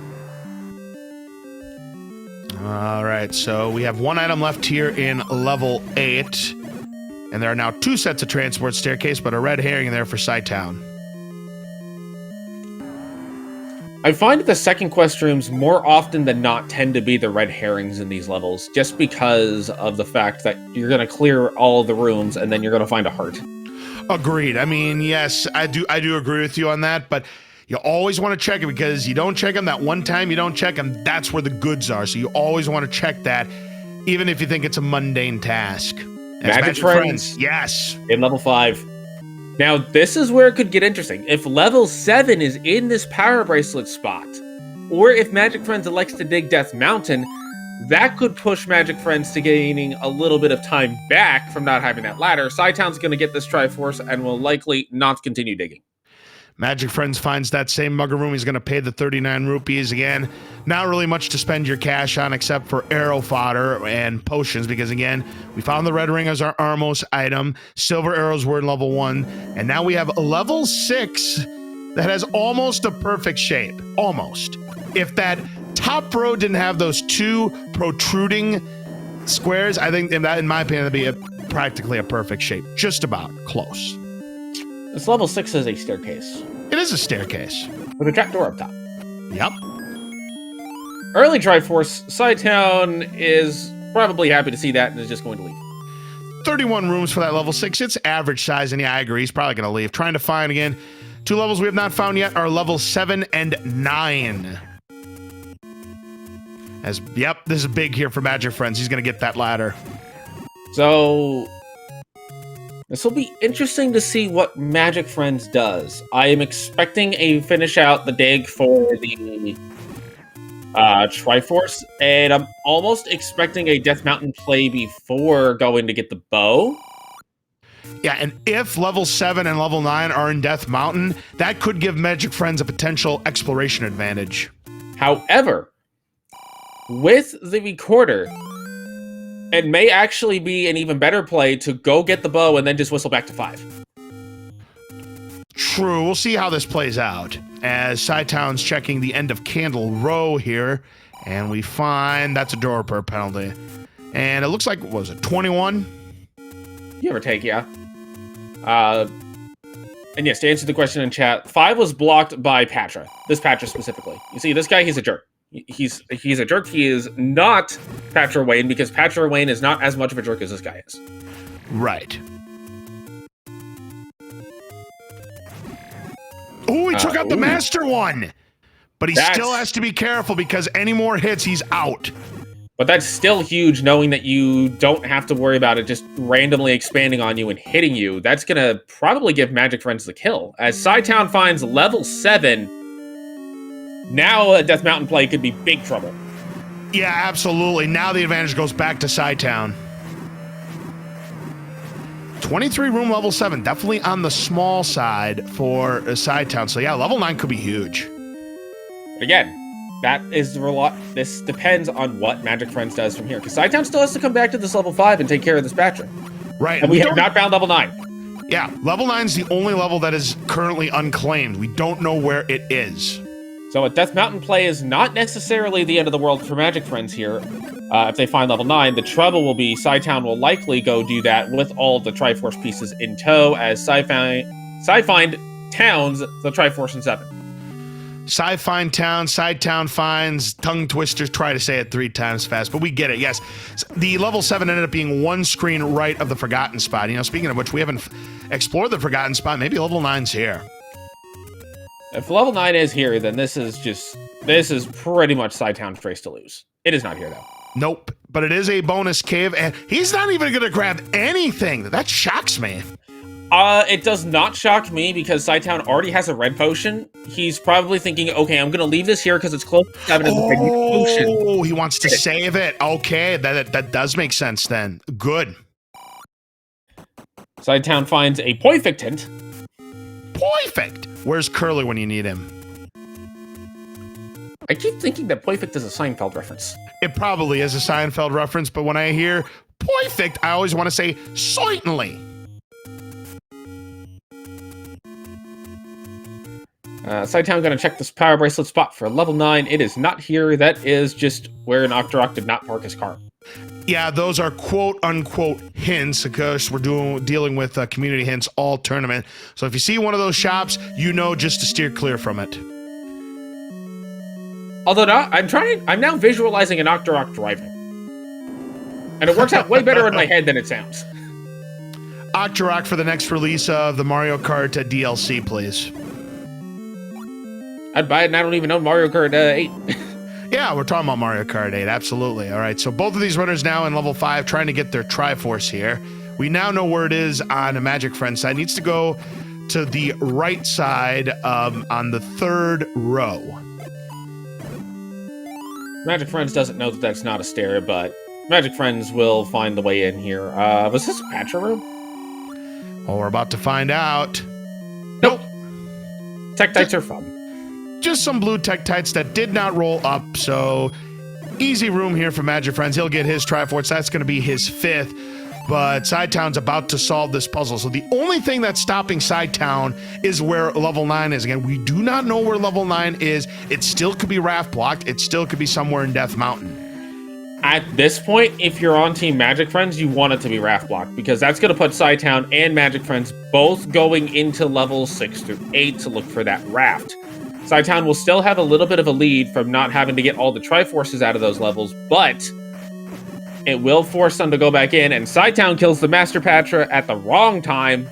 All right, so we have one item left here in level 8. And there are now 2 sets of transport staircase, but a red herring there for cytown. I find the second quest rooms more often than not tend to be the red herrings in these levels, just because of the fact that you're going to clear all of the rooms and then you're going to find a heart. Agreed. I mean, yes, I do agree with you on that, but you always want to check it, because you don't check them that one time you don't check them, that's where the goods are. So you always want to check that, even if you think it's a mundane task. Magic Friends, yes. In level 5. Now, this is where it could get interesting. If level 7 is in this power bracelet spot, or if Magic Friends elects to dig Death Mountain, that could push Magic Friends to gaining a little bit of time back from not having that ladder. cytown's going to get this Triforce and will likely not continue digging. Magic Friends finds that same mugger room. He's going to pay the 39 rupees again. Not really much to spend your cash on except for arrow fodder and potions, because again, we found the red ring as our Armos item. Silver arrows were in level 1. And now we have a level 6 that has almost a perfect shape. Almost. If that top row didn't have those 2 protruding squares, I think, in my opinion, that'd be practically a perfect shape. Just about. Close. This level 6 is a staircase. It is a staircase. With a trapdoor up top. Yep. Early Triforce, cytown is probably happy to see that and is just going to leave. 31 rooms for that level 6. It's average size, and yeah, I agree. He's probably going to leave. Trying to find, again, 2 levels we have not found yet are level 7 and 9. Yep, this is big here for Magic Friends. He's going to get that ladder. So this will be interesting to see what Magic Friends does. I am expecting a finish out the dig for the Triforce, and I'm almost expecting a Death Mountain play before going to get the bow. Yeah, and if level 7 and level 9 are in Death Mountain, that could give Magic Friends a potential exploration advantage. However, with the recorder, it may actually be an even better play to go get the bow and then just whistle back to 5. True. We'll see how this plays out. As cytown's checking the end of Candle Row here, and we find that's a door per penalty. And it looks like, what was it, 21? Give or take, yeah. And yes, to answer the question in chat, 5 was blocked by Patra. This Patra specifically. You see, this guy, he's a jerk. He's a jerk. He is not Patra Wayne, because Patra Wayne is not as much of a jerk as this guy is. Right. Oh, he took out the master one! But he still has to be careful, because any more hits, he's out. But that's still huge, knowing that you don't have to worry about it just randomly expanding on you and hitting you. That's going to probably give Magic Friends the kill. As cytown finds level 7... now a Death Mountain play could be big trouble. Yeah, absolutely. Now the advantage goes back to cytown. 23 room level 7, definitely on the small side for Cytown. So yeah, level 9 could be huge. Again, this depends on what Magic Friends does from here, because Cytown still has to come back to this level 5 and take care of this Patra. Right. And we have not found level 9. Yeah, level 9 is the only level that is currently unclaimed. We don't know where it is. So a Death Mountain play is not necessarily the end of the world for Magic Friends here. If they find level 9, the trouble will be Cytown will likely go do that with all the Triforce pieces in tow, as Sci-Find towns the Triforce in 7. Sci-Find town, Cytown finds, tongue twisters, try to say it 3 times fast, but we get it, yes. The level 7 ended up being one screen right of the Forgotten Spot. You know, speaking of which, we haven't explored the Forgotten Spot. Maybe level 9's here. If level 9 is here, then this is pretty much Cytown's race to lose. It is not here, though. Nope, but it is a bonus cave, and he's not even going to grab anything. That shocks me. It does not shock me, because Cytown already has a red potion. He's probably thinking, okay, I'm going to leave this here because it's close to 7 and the potion. Oh, he wants to save it. Okay, that does make sense then. Good. Cytown finds a Poifectant. Poifect! Where's Curly when you need him? I keep thinking that Poifect is a Seinfeld reference. It probably is a Seinfeld reference, but when I hear Poifect, I always want to say, certainly. Cytown gonna check this power bracelet spot for level 9. It is not here. That is just where an Octorok did not park his car. Yeah, those are quote-unquote hints, because we're dealing with community hints all tournament. So if you see one of those shops, you know just to steer clear from it. Although I'm now visualizing an Octorok driving. And it works out way better in my head than it sounds. Octorok for the next release of the Mario Kart DLC, please. I'd buy it, and I don't even own Mario Kart 8. Yeah, we're talking about Mario Kart 8, absolutely. All right, so both of these runners now in level 5 trying to get their Triforce here. We now know where it is on the Magic Friends side. It needs to go to the right side on the 3rd row. Magic Friends doesn't know that that's not a stair, but Magic Friends will find the way in here. Was this a Patra room? Well, we're about to find out. Nope. Tektites are fun. Just some blue Tektites that did not roll up, so easy room here for Magic Friends. He'll get his Triforce. That's going to be his 5th, but Cytown's about to solve this puzzle. So the only thing that's stopping Cytown is where level 9 is. Again, we do not know where level 9 is. It still could be raft blocked. It still could be somewhere in Death Mountain. At this point, if you're on Team Magic Friends, you want it to be raft blocked, because that's going to put Cytown and Magic Friends both going into levels 6 through 8 to look for that raft. Cytown will still have a little bit of a lead from not having to get all the Triforces out of those levels, but it will force them to go back in, and Cytown kills the Master Patra at the wrong time.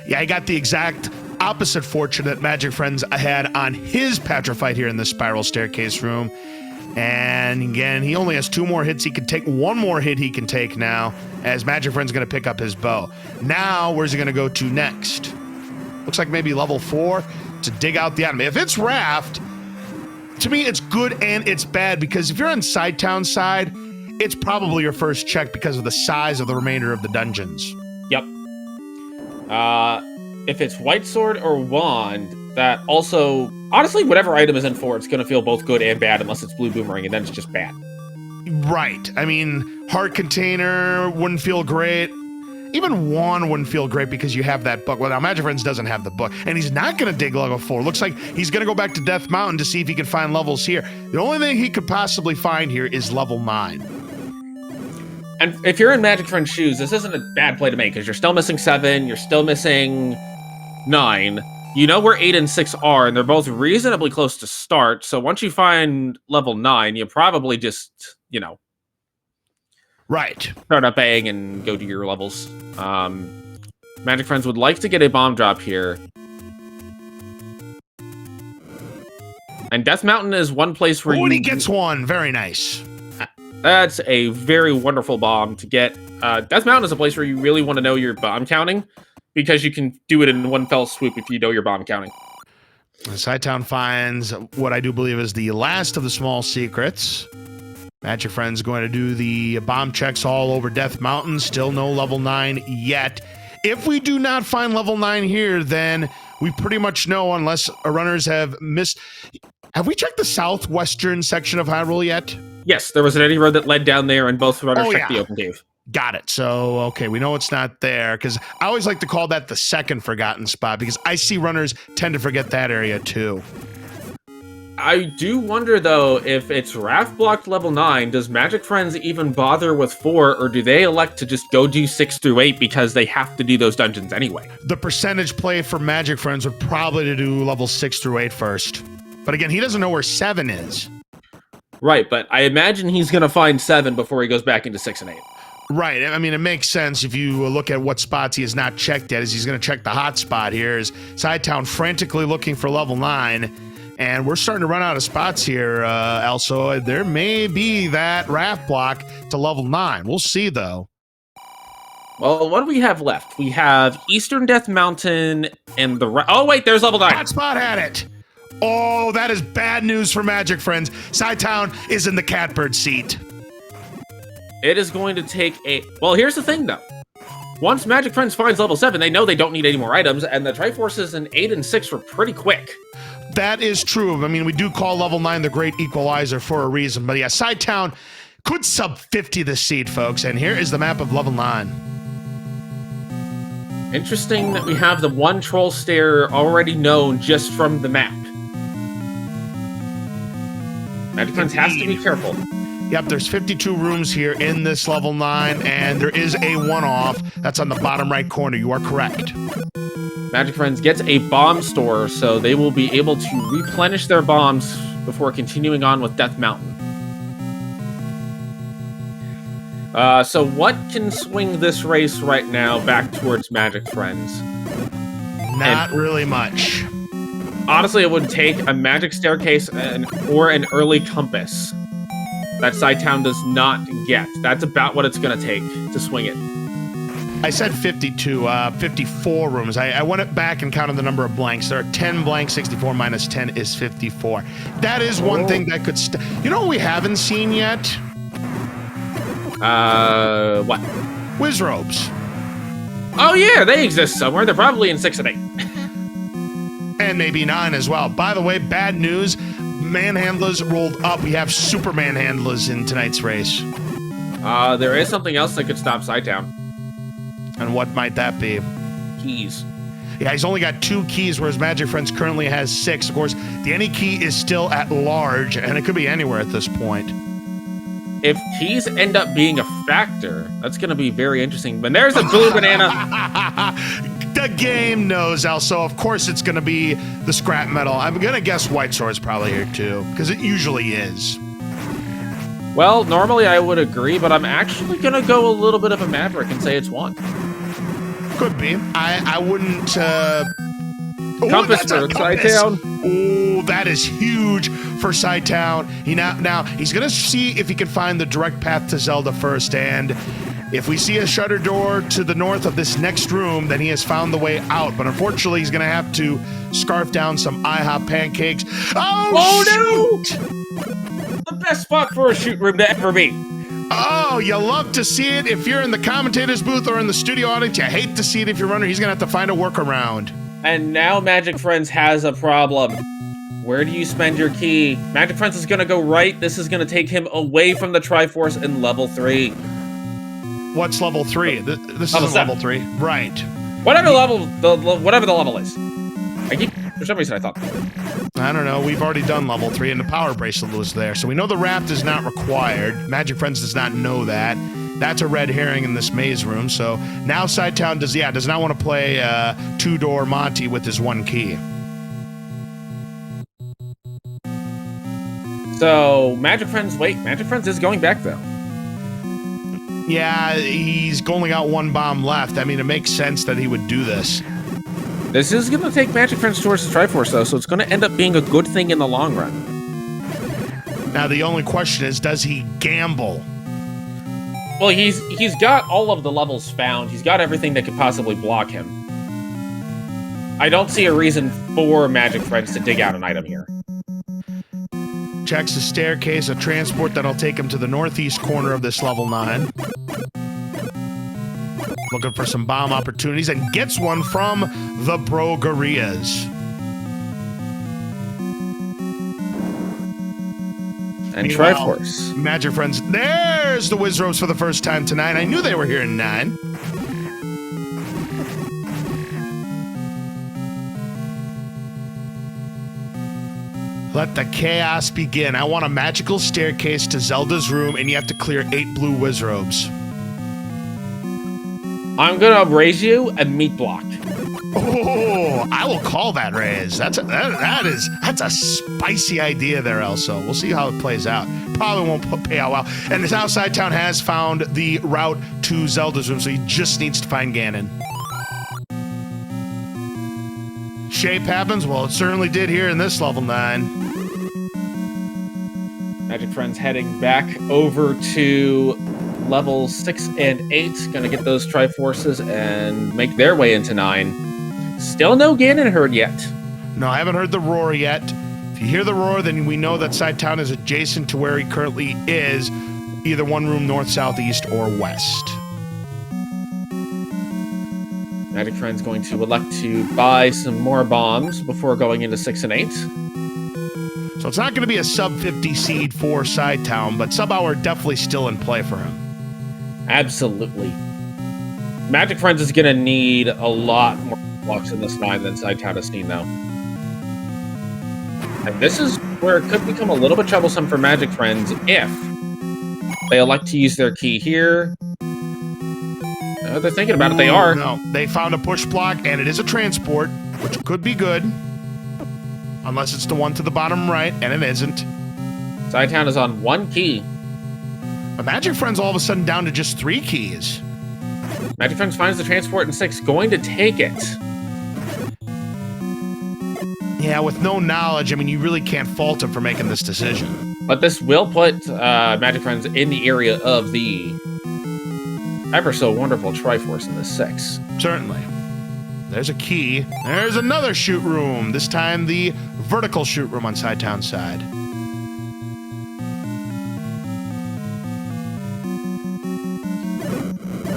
Yeah, he got the exact opposite fortune that Magic Friends had on his Patra fight here in the Spiral Staircase room. And again, he only has 2 more hits he can take. 1 more hit he can take now, as Magic Friend's going to pick up his bow. Now, where's he going to go to next? Looks like maybe level 4 to dig out the item. If it's raft, to me, it's good and it's bad, because if you're on Cytown's side, it's probably your first check because of the size of the remainder of the dungeons. Yep. If it's White Sword or Wand, that also, honestly, whatever item is in 4, it's going to feel both good and bad, unless it's Blue Boomerang, and then it's just bad. Right. I mean, Heart Container wouldn't feel great. Even Wand wouldn't feel great because you have that book. Well, now Magic Friends doesn't have the book, and he's not going to dig level 4. Looks like he's going to go back to Death Mountain to see if he can find levels here. The only thing he could possibly find here is level 9. And if you're in Magic Friends' shoes, this isn't a bad play to make, because you're still missing 7, you're still missing 9. You know where 8 and 6 are, and they're both reasonably close to start, so once you find level 9, you probably just, you know, right, start up bang and go to your levels. Magic Friends would like to get a bomb drop here. And Death Mountain is one place where he gets one. Very nice. That's a very wonderful bomb to get. Death Mountain is a place where you really want to know your bomb counting, because you can do it in one fell swoop if you know your bomb counting. Cytown finds what I do believe is the last of the small secrets. Magic Friends going to do the bomb checks all over Death Mountain. Still no level 9 yet. If we do not find level 9 here, then we pretty much know, unless our runners have missed. Have we checked the southwestern section of Hyrule yet? Yes, there was an eddy road that led down there, and both runners checked the open cave. Got it. So, okay, we know it's not there, because I always like to call that the second forgotten spot, because I see runners tend to forget that area too. I do wonder, though, if it's Raft blocked level 9, does Magic Friends even bother with 4, or do they elect to just go do 6 through 8 because they have to do those dungeons anyway? The percentage play for Magic Friends would probably to do level 6 through 8 first. But again, he doesn't know where 7 is. Right, but I imagine he's going to find 7 before he goes back into 6 and 8. Right. I mean, it makes sense if you look at what spots he has not checked yet, is he's going to check the hot spot here. Is Cytown frantically looking for level 9. And we're starting to run out of spots here, also. There may be that raft block to level 9. We'll see, though. Well, what do we have left? We have Eastern Death Mountain and the... Oh, wait, there's level 9. Hot spot had it. Oh, that is bad news for Magic Friends. Cytown is in the catbird seat. It is going to take a... Well, here's the thing, though. Once Magic Friends finds level 7, they know they don't need any more items, and the Triforces in 8 and 6 were pretty quick. That is true. I mean, we do call level 9 the great equalizer for a reason. But yeah, Cytown could sub 50 this seed, folks. And here is the map of level 9. Interesting that we have the one troll stair already known just from the map. Magic Friends has to be careful. Yep, there's 52 rooms here in this level 9, and there is a one-off. That's on the bottom right corner. You are correct. Magic Friends gets a bomb store, so they will be able to replenish their bombs before continuing on with Death Mountain. So what can swing this race right now back towards Magic Friends? Not really much. Honestly, it would take a magic staircase or an early compass that Cytown does not get. That's about what it's going to take to swing it. I said 54 rooms. I went it back and counted the number of blanks. There are 10 blanks, 64 minus 10 is 54. That is one thing that could... You know what we haven't seen yet? What? Whiz robes. Oh yeah, they exist somewhere. They're probably in 6 and 8. And maybe 9 as well. By the way, bad news. Manhandlers rolled up. We have super manhandlers in tonight's race. There is something else that could stop Cytown. And what might that be? Keys. Yeah, he's only got 2 keys, whereas Magic Friends currently has 6. Of course, the any key is still at large, and it could be anywhere at this point. If keys end up being a factor, that's going to be very interesting. But there's a blue banana. The game knows, also. Of course, it's going to be the scrap metal. I'm going to guess White Sword's probably here, too, because it usually is. Well, normally I would agree, but I'm actually going to go a little bit of a maverick and say it's 1. Could be. I wouldn't... Compass for Cytown. Oh, that is huge for Cytown. Now, he's going to see if he can find the direct path to Zelda first, and if we see a shutter door to the north of this next room, then he has found the way out. But unfortunately, he's going to have to scarf down some IHOP pancakes. Oh shoot! No! The best spot for a shoot room to ever be. Oh, you love to see it. If you're in the commentator's booth or in the studio audience, you hate to see it if you're running. He's going to have to find a workaround. And now Magic Friends has a problem. Where do you spend your key? Magic Friends is going to go right. This is going to take him away from the Triforce in level 3. What's level 3? This is level 3. Right. Whatever the level is. For some reason I thought. I don't know. We've already done level 3 and the power bracelet was there. So we know the raft is not required. Magic Friends does not know that. That's a red herring in this maze room. So now Cytown does not want to play 2-door Monty with his 1 key. So Magic Friends is going back though. Yeah, he's only got 1 bomb left. I mean, it makes sense that he would do this. This is going to take Magic Friends towards the Triforce though, so it's going to end up being a good thing in the long run. Now the only question is, does he gamble? Well, he's got all of the levels found. He's got everything that could possibly block him. I don't see a reason for Magic Friends to dig out an item here. Checks the staircase, a transport that'll take him to the northeast corner of this level 9. Looking for some bomb opportunities and gets one from the Broguerias. And Triforce. Magic Friends. There's the Wizrobes for the first time tonight. I knew they were here in 9. Let the chaos begin. I want a magical staircase to Zelda's room, and you have to clear 8 blue Wizrobes. I'm gonna raise you a meat block. Oh, I will call that raise. That's a spicy idea there, Elso. We'll see how it plays out. Probably won't pay out well. And the Southside Town has found the route to Zelda's room, so he just needs to find Ganon. Shape happens? Well, it certainly did here in this level 9. Magic Friends heading back over to levels 6 and 8. Gonna get those Triforces and make their way into 9. Still no Ganon heard yet. No, I haven't heard the roar yet. If you hear the roar, then we know that Cytown is adjacent to where he currently is, either one room north, south, east, or west. Magic Friends going to elect to buy some more bombs before going into 6 and 8. So it's not going to be a sub-50 seed for Cytown, but sub-hour definitely still in play for him. Absolutely. Magic Friends is going to need a lot more blocks in this 9 than Cytown has seen, though. And this is where it could become a little bit troublesome for Magic Friends if they elect to use their key here. They're thinking about it. They are. No, they found a push block, and it is a transport, which could be good. Unless it's the one to the bottom right, and it isn't. Cytown is on 1 key. But Magic Friends all of a sudden down to just 3 keys. Magic Friends finds the transport in 6, going to take it. Yeah, with no knowledge, I mean, you really can't fault him for making this decision. But this will put Magic Friends in the area of the ever so wonderful Triforce in this 6. Certainly. There's a key. There's another shoot room. This time the vertical shoot room on Cytown's side.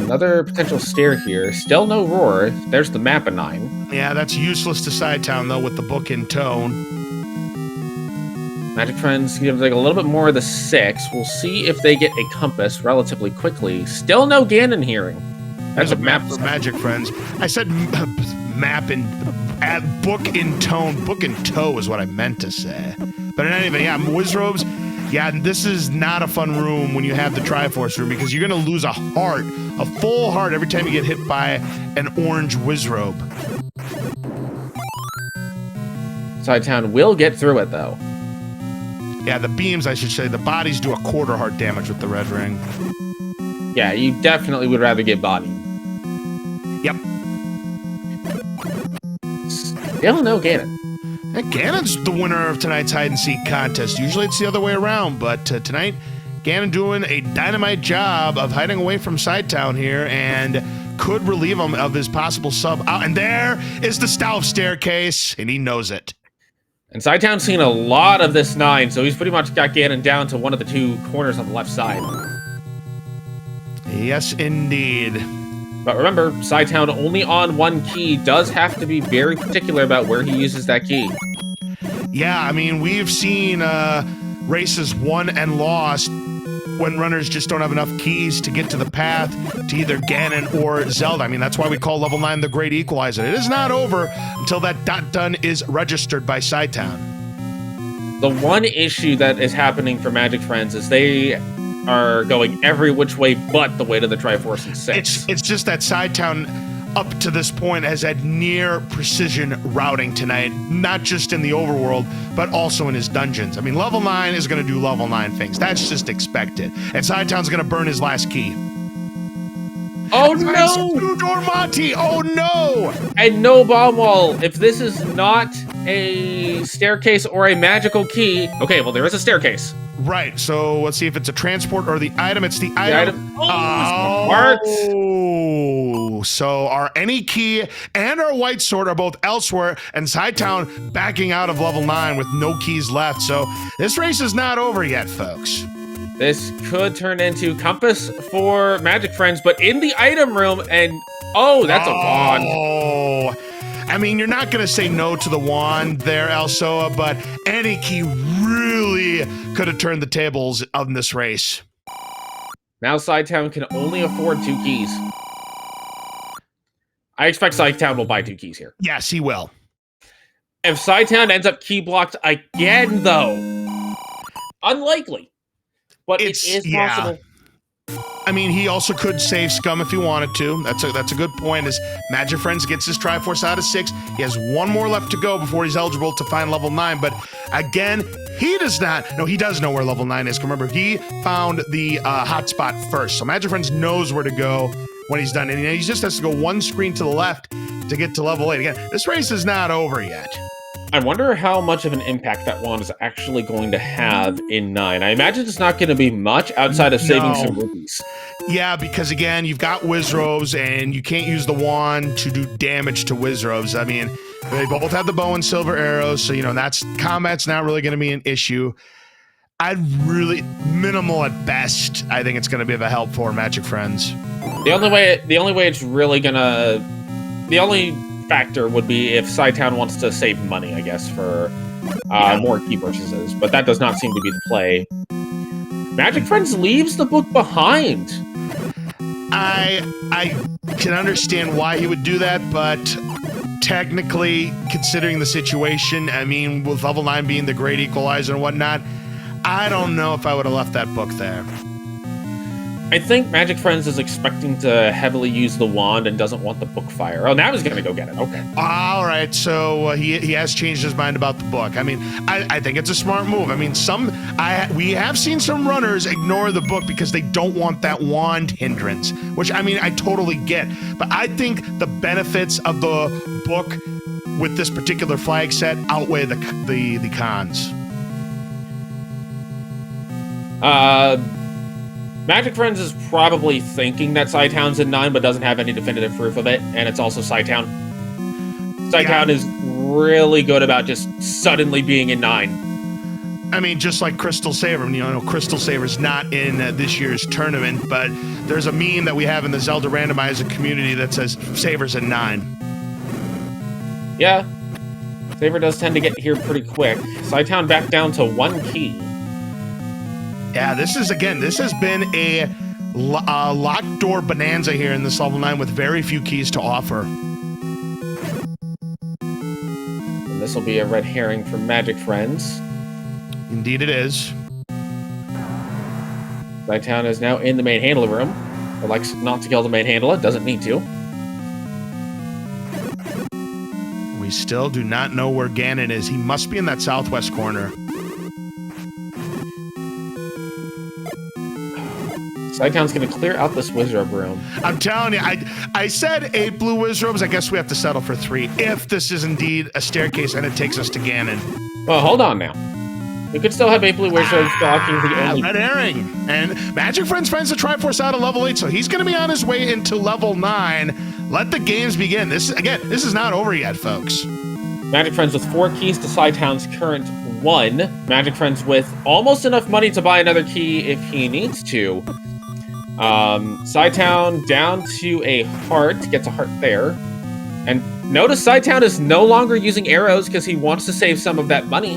Another potential stair here. Still no roar. There's the map of 9. Yeah, that's useless to Cytown, though, with the book in tow. Magic Friends give like a little bit more of the 6. We'll see if they get a compass relatively quickly. Still no Ganon hearing. That's a map for Magic Friends. I said map and book in tone. Book in tow is what I meant to say. But in any event, yeah, Wizrobes. Yeah, this is not a fun room when you have the Triforce room because you're going to lose a heart, a full heart, every time you get hit by an orange Wizrobe. Cytown will get through it, though. Yeah, the beams, I should say, the bodies do a quarter heart damage with the red ring. Yeah, you definitely would rather get bodied. Yep. Still no Ganon. And Ganon's the winner of tonight's hide-and-seek contest. Usually it's the other way around, but tonight, Ganon doing a dynamite job of hiding away from Cytown here and could relieve him of his possible sub. And there is the stealth staircase, and he knows it. And Cytown's seen a lot of this 9, so he's pretty much got Ganon down to one of the 2 corners on the left side. Yes, indeed. But remember, Cytown only on 1 key does have to be very particular about where he uses that key. Yeah, I mean, we've seen races won and lost when runners just don't have enough keys to get to the path to either Ganon or Zelda. I mean, that's why we call level 9 the Great Equalizer. It is not over until that done is registered by Cytown. The one issue that is happening for Magic Friends is they are going every which way but the way to the Triforce in 6. It's just that Cytown up to this point has had near precision routing tonight, not just in the overworld, but also in his dungeons. I mean, level 9 is going to do level 9 things. That's just expected. And Cytown's going to burn his last key. Oh no! Two-door Monty! Oh no! And no bomb wall. If this is not a staircase or a magical key, okay, well there is a staircase. Right. So let's see if it's a transport or the item. It's the item. Oh, so our any key and our white sword are both elsewhere, and Cytown backing out of level 9 with no keys left. So this race is not over yet, folks. This could turn into compass for Magic Friends, but in the item room, and oh, that's a wand. Oh, I mean, you're not going to say no to the wand there, Elsoa, but any key really could have turned the tables of this race. Now Cytown can only afford 2 keys. I expect Cytown will buy 2 keys here. Yes, he will. If Cytown ends up key blocked again, though, unlikely. But it is possible. I mean, he also could save Scum if he wanted to. That's a good point. As Magic Friends gets his Triforce out of 6, he has 1 more left to go before he's eligible to find level 9. But again, he does not. No, he does know where level 9 is. Remember, he found the hotspot first. So Magic Friends knows where to go when he's done. And he just has to go 1 screen to the left to get to level 8. Again, this race is not over yet. I wonder how much of an impact that wand is actually going to have in 9. I imagine it's not going to be much outside of saving some rupees. Yeah, because again, you've got Wizrobes, and you can't use the wand to do damage to Wizrobes. I mean, they both have the bow and silver arrows, so, you know, combat's not really going to be an issue. Minimal at best, I think it's going to be of a help for Magic Friends. The only way it's really going to... The only factor would be if Cytown wants to save money, I guess, for more key purchases, but that does not seem to be the play. Magic Friends leaves the book behind. I can understand why he would do that, but technically, considering the situation, I mean, with level 9 being the great equalizer and whatnot, I don't know if I would have left that book there. I think Magic Friends is expecting to heavily use the wand and doesn't want the book fire. Oh, now he's going to go get it. Okay. All right. So he has changed his mind about the book. I mean, I think it's a smart move. I mean, we have seen some runners ignore the book because they don't want that wand hindrance, which, I mean, I totally get. But I think the benefits of the book with this particular flag set outweigh the cons. Magic Friends is probably thinking that Cytown's in 9, but doesn't have any definitive proof of it, and it's also Cytown. Cytown is really good about just suddenly being in 9. I mean, just like Crystal Saber. You know, Crystal Saber's not in this year's tournament, but there's a meme that we have in the Zelda Randomizer community that says Saber's in 9. Yeah. Saber does tend to get here pretty quick. Cytown back down to 1 key. Yeah, this has been a locked door bonanza here in this level 9 with very few keys to offer. And this will be a red herring for Magic Friends. Indeed it is. Cytown is now in the main handler room. It likes not to kill the main handler, doesn't need to. We still do not know where Ganon is. He must be in that southwest corner. Cytown's going to clear out this Wizrobe room. I'm telling you, I said 8 blue Wizrobes. I guess we have to settle for 3 if this is indeed a staircase and it takes us to Ganon. Well, hold on now. We could still have 8 blue Wizrobes blocking the only... Red herring. And Magic Friends finds the Triforce out of level 8, so he's going to be on his way into level 9. Let the games begin. This is not over yet, folks. Magic Friends with 4 keys to Cytown's current 1. Magic Friends with almost enough money to buy another key if he needs to. Cytown down to a heart, gets a heart there. And notice Cytown is no longer using arrows because he wants to save some of that money.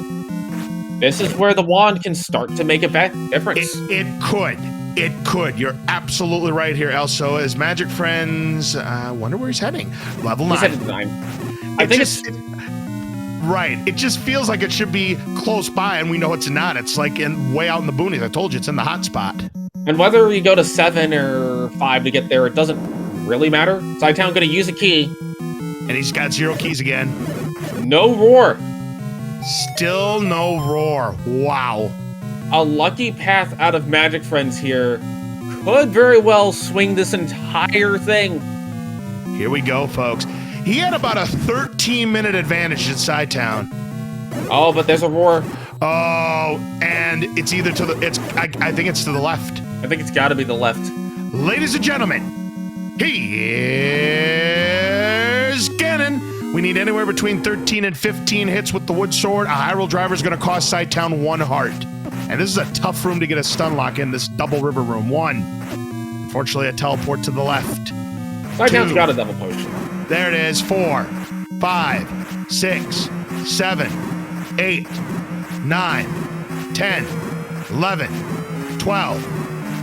This is where the wand can start to make a difference. It could. You're absolutely right here, Elso. As Magic Friends, I wonder where he's heading. Level 9. He's headed to 9. I think it's... Right. It just feels like it should be close by, and we know it's not. It's like way out in the boonies. I told you, it's in the hot spot. And whether you go to 7 or 5 to get there, it doesn't really matter. Cytown going to use a key. And he's got 0 keys again. No roar. Still no roar. Wow. A lucky path out of Magic Friends here could very well swing this entire thing. Here we go, folks. He had about a 13-minute advantage at cytown. Oh, but there's a roar. Oh, and it's either to the, I think it's to the left. I think it's got to be the left. Ladies and gentlemen, here's Ganon. We need anywhere between 13 and 15 hits with the wood sword. A high roll driver is going to cost cytown 1 heart. And this is a tough room to get a stun lock in, this double river room. 1. Unfortunately, a teleport to the left. Cytown's got a double potion. There it is. 4, 5, 6, 7, 8, 9, 10, 11, 12,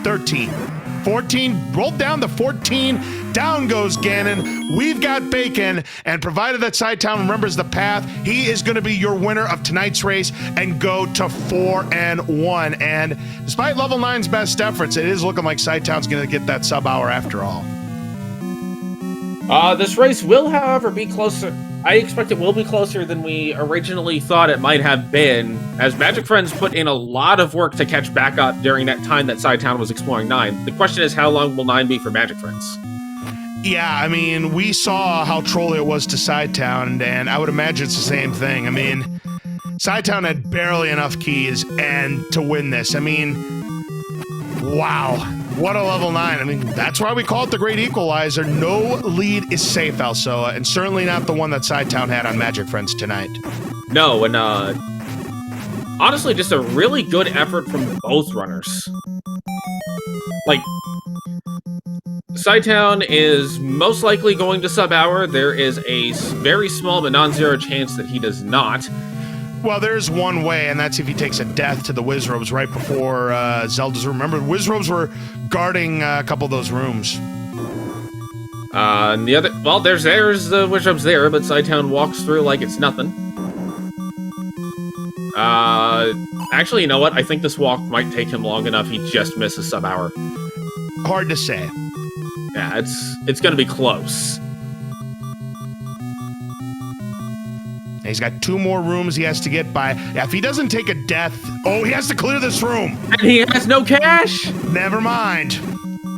13, 14. Rolled down to 14. Down goes Ganon. We've got bacon. And provided that cytown remembers the path, he is going to be your winner of tonight's race and go to 4-1. And despite level 9's best efforts, it is looking like cytown's going to get that sub hour after all. This race will, however, be closer. I expect it will be closer than we originally thought it might have been, as Magic Friends put in a lot of work to catch back up during that time that cytown was exploring 9. The question is, how long will 9 be for Magic Friends? Yeah, I mean, we saw how trolly it was to cytown, and I would imagine it's the same thing. I mean, cytown had barely enough keys and to win this. I mean, wow. What a level 9. I mean, that's why we call it the Great Equalizer. No lead is safe, Alsoa, and certainly not the one that cytown had on Magic Friends tonight. No, and honestly, just a really good effort from both runners. Like, cytown is most likely going to sub-hour. There is a very small but non-zero chance that he does not. Well, there's one way, and that's if he takes a death to the Wizrobes right before Zelda's room. Remember, the Wizrobes were guarding a couple of those rooms. And the other, well, there's the Wizrobes there, but cytown walks through like it's nothing. Actually, you know what? I think this walk might take him long enough. He just misses sub-hour. Hard to say. Yeah, it's going to be close. He's got 2 more rooms he has to get by. Yeah, if he doesn't take a death... Oh, he has to clear this room! And he has no cash! Never mind.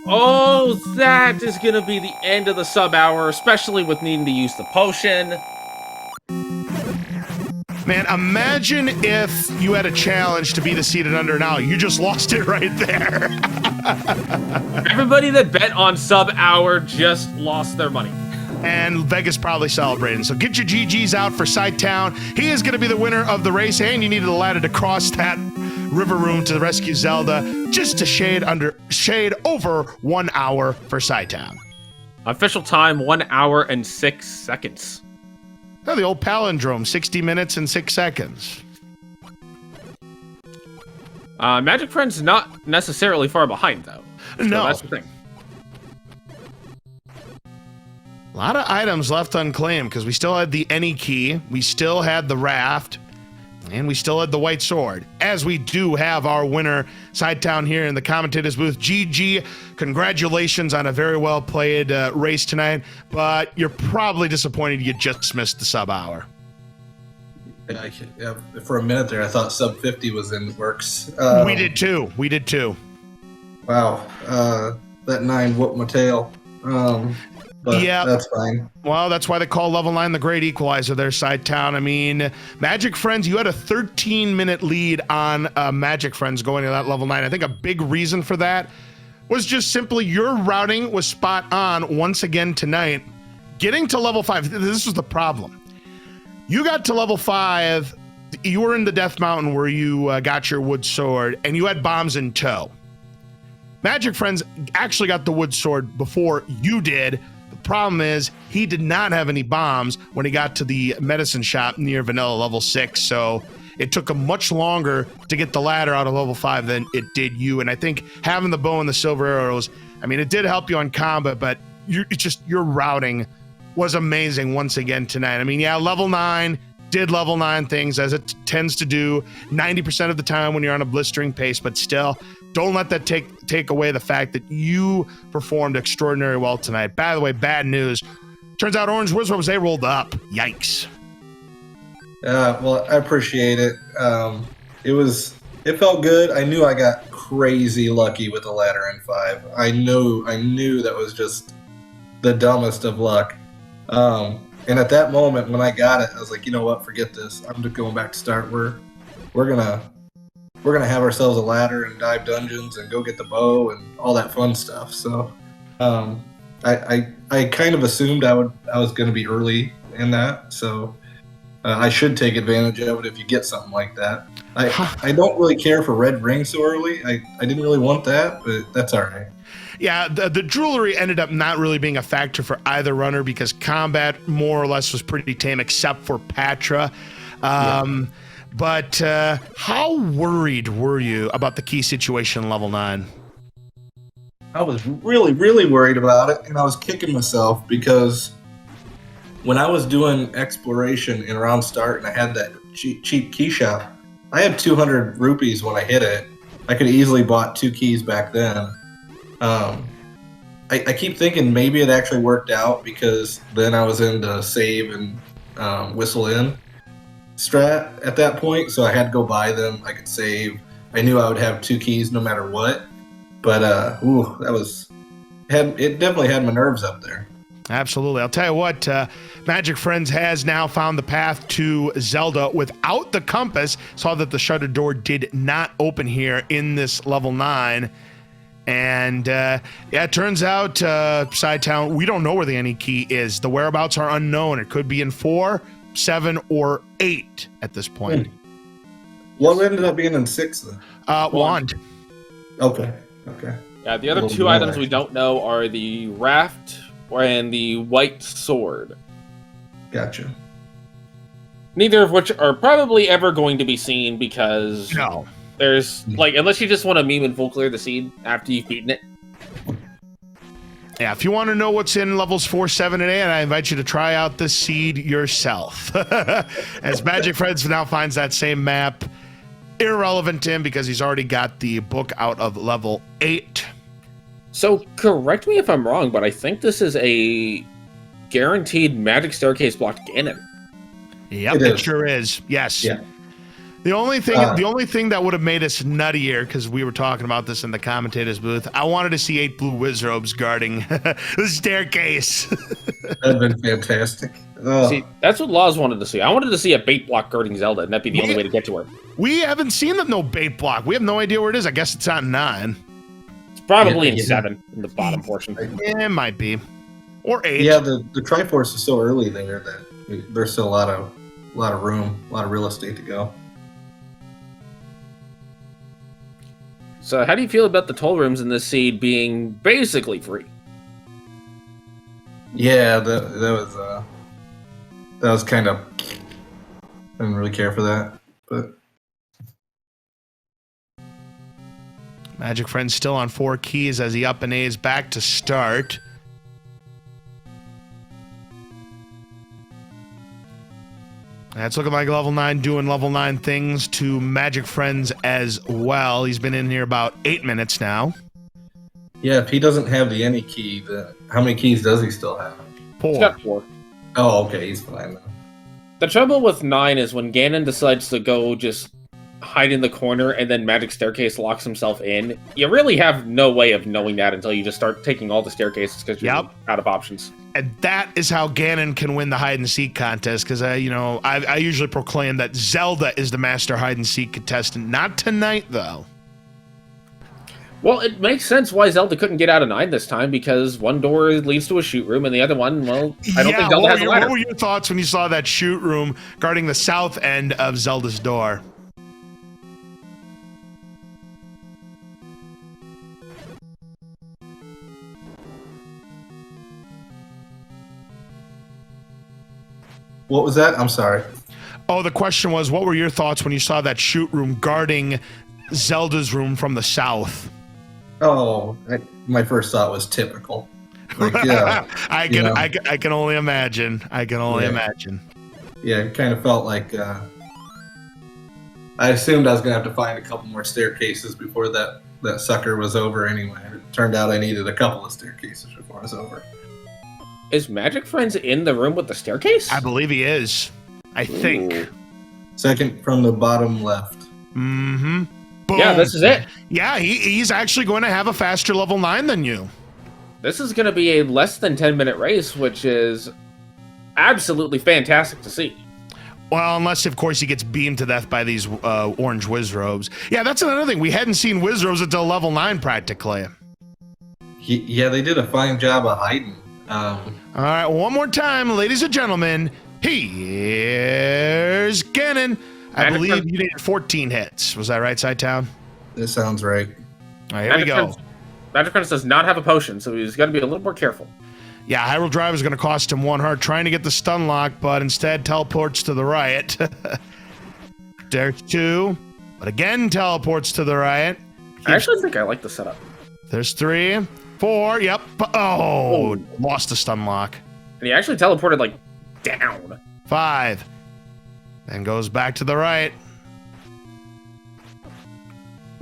Oh, that is going to be the end of the sub-hour, especially with needing to use the potion. Man, imagine if you had a challenge to be the seated under now. You just lost it right there. Everybody that bet on sub-hour just lost their money. And Vegas probably celebrating. So get your GGs out for cytown. He is going to be the winner of the race, and you needed a ladder to cross that river room to rescue Zelda, just to shade over 1 hour for cytown. Official time, 1 hour and 6 seconds. Oh, the old palindrome, 60 minutes and 6 seconds. Magic Friends not necessarily far behind, though. So no. That's the thing. A lot of items left unclaimed because we still had the any key, we still had the raft, and we still had the white sword. As we do have our winner, cytown, here in the commentator's booth. GG, congratulations on a very well played race tonight, but you're probably disappointed you just missed the sub hour. Yeah, for a minute there, I thought sub 50 was in the works. We did too. We did too. Wow, that 9 whooped my tail. But yeah, that's fine. Well, that's why they call level 9 the Great Equalizer there, cytown. I mean, Magic Friends, you had a 13-minute lead on Magic Friends going to that level 9. I think a big reason for that was just simply your routing was spot on once again tonight. Getting to level 5, this was the problem. You got to level 5, you were in the Death Mountain where you got your wood sword, and you had bombs in tow. Magic Friends actually got the wood sword before you did. The problem is he did not have any bombs when he got to the medicine shop near vanilla level 6, so it took him much longer to get the ladder out of level 5 than it did you. And I think having the bow and the silver arrows, I mean, it did help you on combat, but your routing was amazing once again tonight. I mean, yeah, level 9 did level 9 things, as it tends to do 90% of the time when you're on a blistering pace, but still, don't let that take away the fact that you performed extraordinarily well tonight. By the way, bad news. Turns out Orange Wizards, they rolled up. Yikes. Well, I appreciate it. It felt good. I knew I got crazy lucky with the ladder in 5. I knew that was just the dumbest of luck. And at that moment when I got it, I was like, you know what, forget this. I'm just going back to start. We're gonna have ourselves a ladder and dive dungeons and go get the bow and all that fun stuff. So I kind of assumed I was gonna be early in that. So I should take advantage of it if you get something like that. I don't really care for red rings so early. I didn't really want that, but that's all right. Yeah, the jewelry ended up not really being a factor for either runner because combat more or less was pretty tame except for Patra. But how worried were you about the key situation in level 9? I was really, really worried about it, and I was kicking myself because when I was doing exploration in round start and I had that cheap key shop, I had 200 rupees when I hit it. I could have easily bought 2 keys back then. I keep thinking maybe it actually worked out because then I was into save and whistle in strat at that point, so I had to go buy them. I could save. I knew I would have 2 keys no matter what, but it definitely had my nerves up there. Absolutely. I'll tell you what, Magic Friends has now found the path to Zelda without the compass. Saw that the shutter door did not open here in this level 9. And yeah, it turns out cytown, we don't know where the any key is. The whereabouts are unknown. It could be in 4, 7, or 8 at this point. What ended up being in 6 then? Wand. Okay. Yeah, the other 2 items we don't know are the raft and the white sword. Gotcha. Neither of which are probably ever going to be seen because No. There's, like, unless you just want to meme and full clear the seed after you've beaten it. Yeah, if you want to know what's in levels 4, 7, and 8, I invite you to try out the seed yourself. As Magic Friends now finds that same map irrelevant to him because he's already got the book out of level 8. So, correct me if I'm wrong, but I think this is a guaranteed magic staircase blocked Ganon. Yep, it sure is. Yes. Yeah. The only thing that would have made us nuttier, because we were talking about this in the commentators booth, I wanted to see 8 blue wizrobes guarding the staircase. That'd been fantastic. See, that's what Laws wanted to see. I wanted to see a bait block guarding Zelda, and that'd be the only way to get to her. We haven't seen no bait block. We have no idea where it is. I guess it's on 9. It's probably in 7, in the bottom portion. Yeah, it might be. Or 8. Yeah, the Triforce is so early there that there's still a lot of room, a lot of real estate to go. So how do you feel about the toll rooms in this seed being basically free? Yeah, that was kind of, I didn't really care for that, but Magic Friends still on 4 keys as he up and A's back to start. That's looking like level 9 doing level 9 things to Magic Friends as well. He's been in here about 8 minutes now. yeah, if he doesn't have the any key, how many keys does he still have? 4. He's got 4. Oh, okay, he's fine then. The trouble with 9 is when Ganon decides to go just hide in the corner and then Magic Staircase locks himself in, you really have no way of knowing that until you just start taking all the staircases because you're out of options. And that is how Ganon can win the hide-and-seek contest, because I usually proclaim that Zelda is the master hide-and-seek contestant. Not tonight, though. Well, it makes sense why Zelda couldn't get out of 9 this time, because one door leads to a shoot room, and the other one, well, I don't think Zelda has a ladder. What were your thoughts when you saw that shoot room guarding the south end of Zelda's door? What was that? I'm sorry. Oh, the question was, what were your thoughts when you saw that shoot room guarding Zelda's room from the south? Oh, my first thought was typical. Like, yeah, I can only imagine. I can only imagine. Yeah, it kind of felt like I assumed I was gonna have to find a couple more staircases before that sucker was over. Anyway, it turned out I needed a couple of staircases before it was over. Is Magic Friends in the room with the staircase? I believe he is. I think. Second from the bottom left. Mm-hmm. Boom. Yeah, this is it. Yeah, he's actually going to have a faster level 9 than you. This is going to be a less than 10-minute race, which is absolutely fantastic to see. Well, unless, of course, he gets beamed to death by these orange Wizzrobes. Yeah, that's another thing. We hadn't seen Wizzrobes until level 9, practically. Yeah, they did a fine job of hiding. All right, one more time, ladies and gentlemen. Here's Ganon. I believe you needed 14 hits. Was that right, Cytown? This sounds right. All right, here we go. Magic Friends does not have a potion, so he's got to be a little more careful. Yeah, Hyrule Drive is going to cost him 1 heart, trying to get the stun lock, but instead teleports to the right. There's 2, but again teleports to the right. I actually think I like the setup. There's 3, 4, yep. Oh, lost the stun lock. And he actually teleported, like, down. 5, and goes back to the right.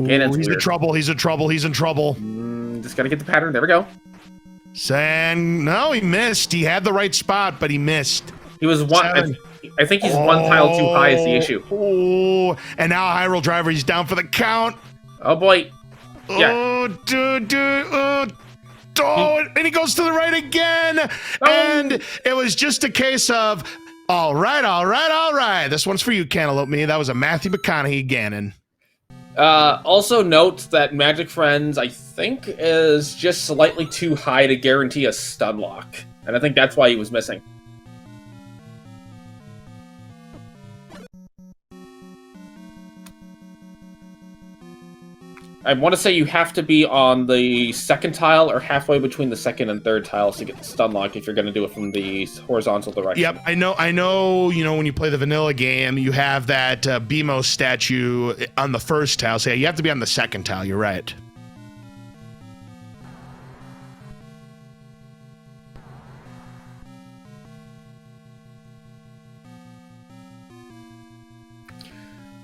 Ooh, he's in trouble, he's in trouble, he's in trouble. Just got to get the pattern. There we go. And no, he missed. He had the right spot, but he missed. He was one. I think he's one tile too high is the issue. Oh, and now Hyrule Driver, he's down for the count. Oh boy. Yeah. Oh, dude. And he goes to the right again. Oh. And it was just a case of, all right. This one's for you, Cantaloupe Me. That was a Matthew McConaughey Ganon. Also note that Magic Friends, I think, is just slightly too high to guarantee a stun lock. And I think that's why he was missing. I want to say you have to be on the second tile or halfway between the second and third tiles to get the stun lock if you're going to do it from the horizontal direction. Yep, I know, you know, when you play the vanilla game, you have that BMO statue on the first tile. So yeah, you have to be on the second tile, you're right.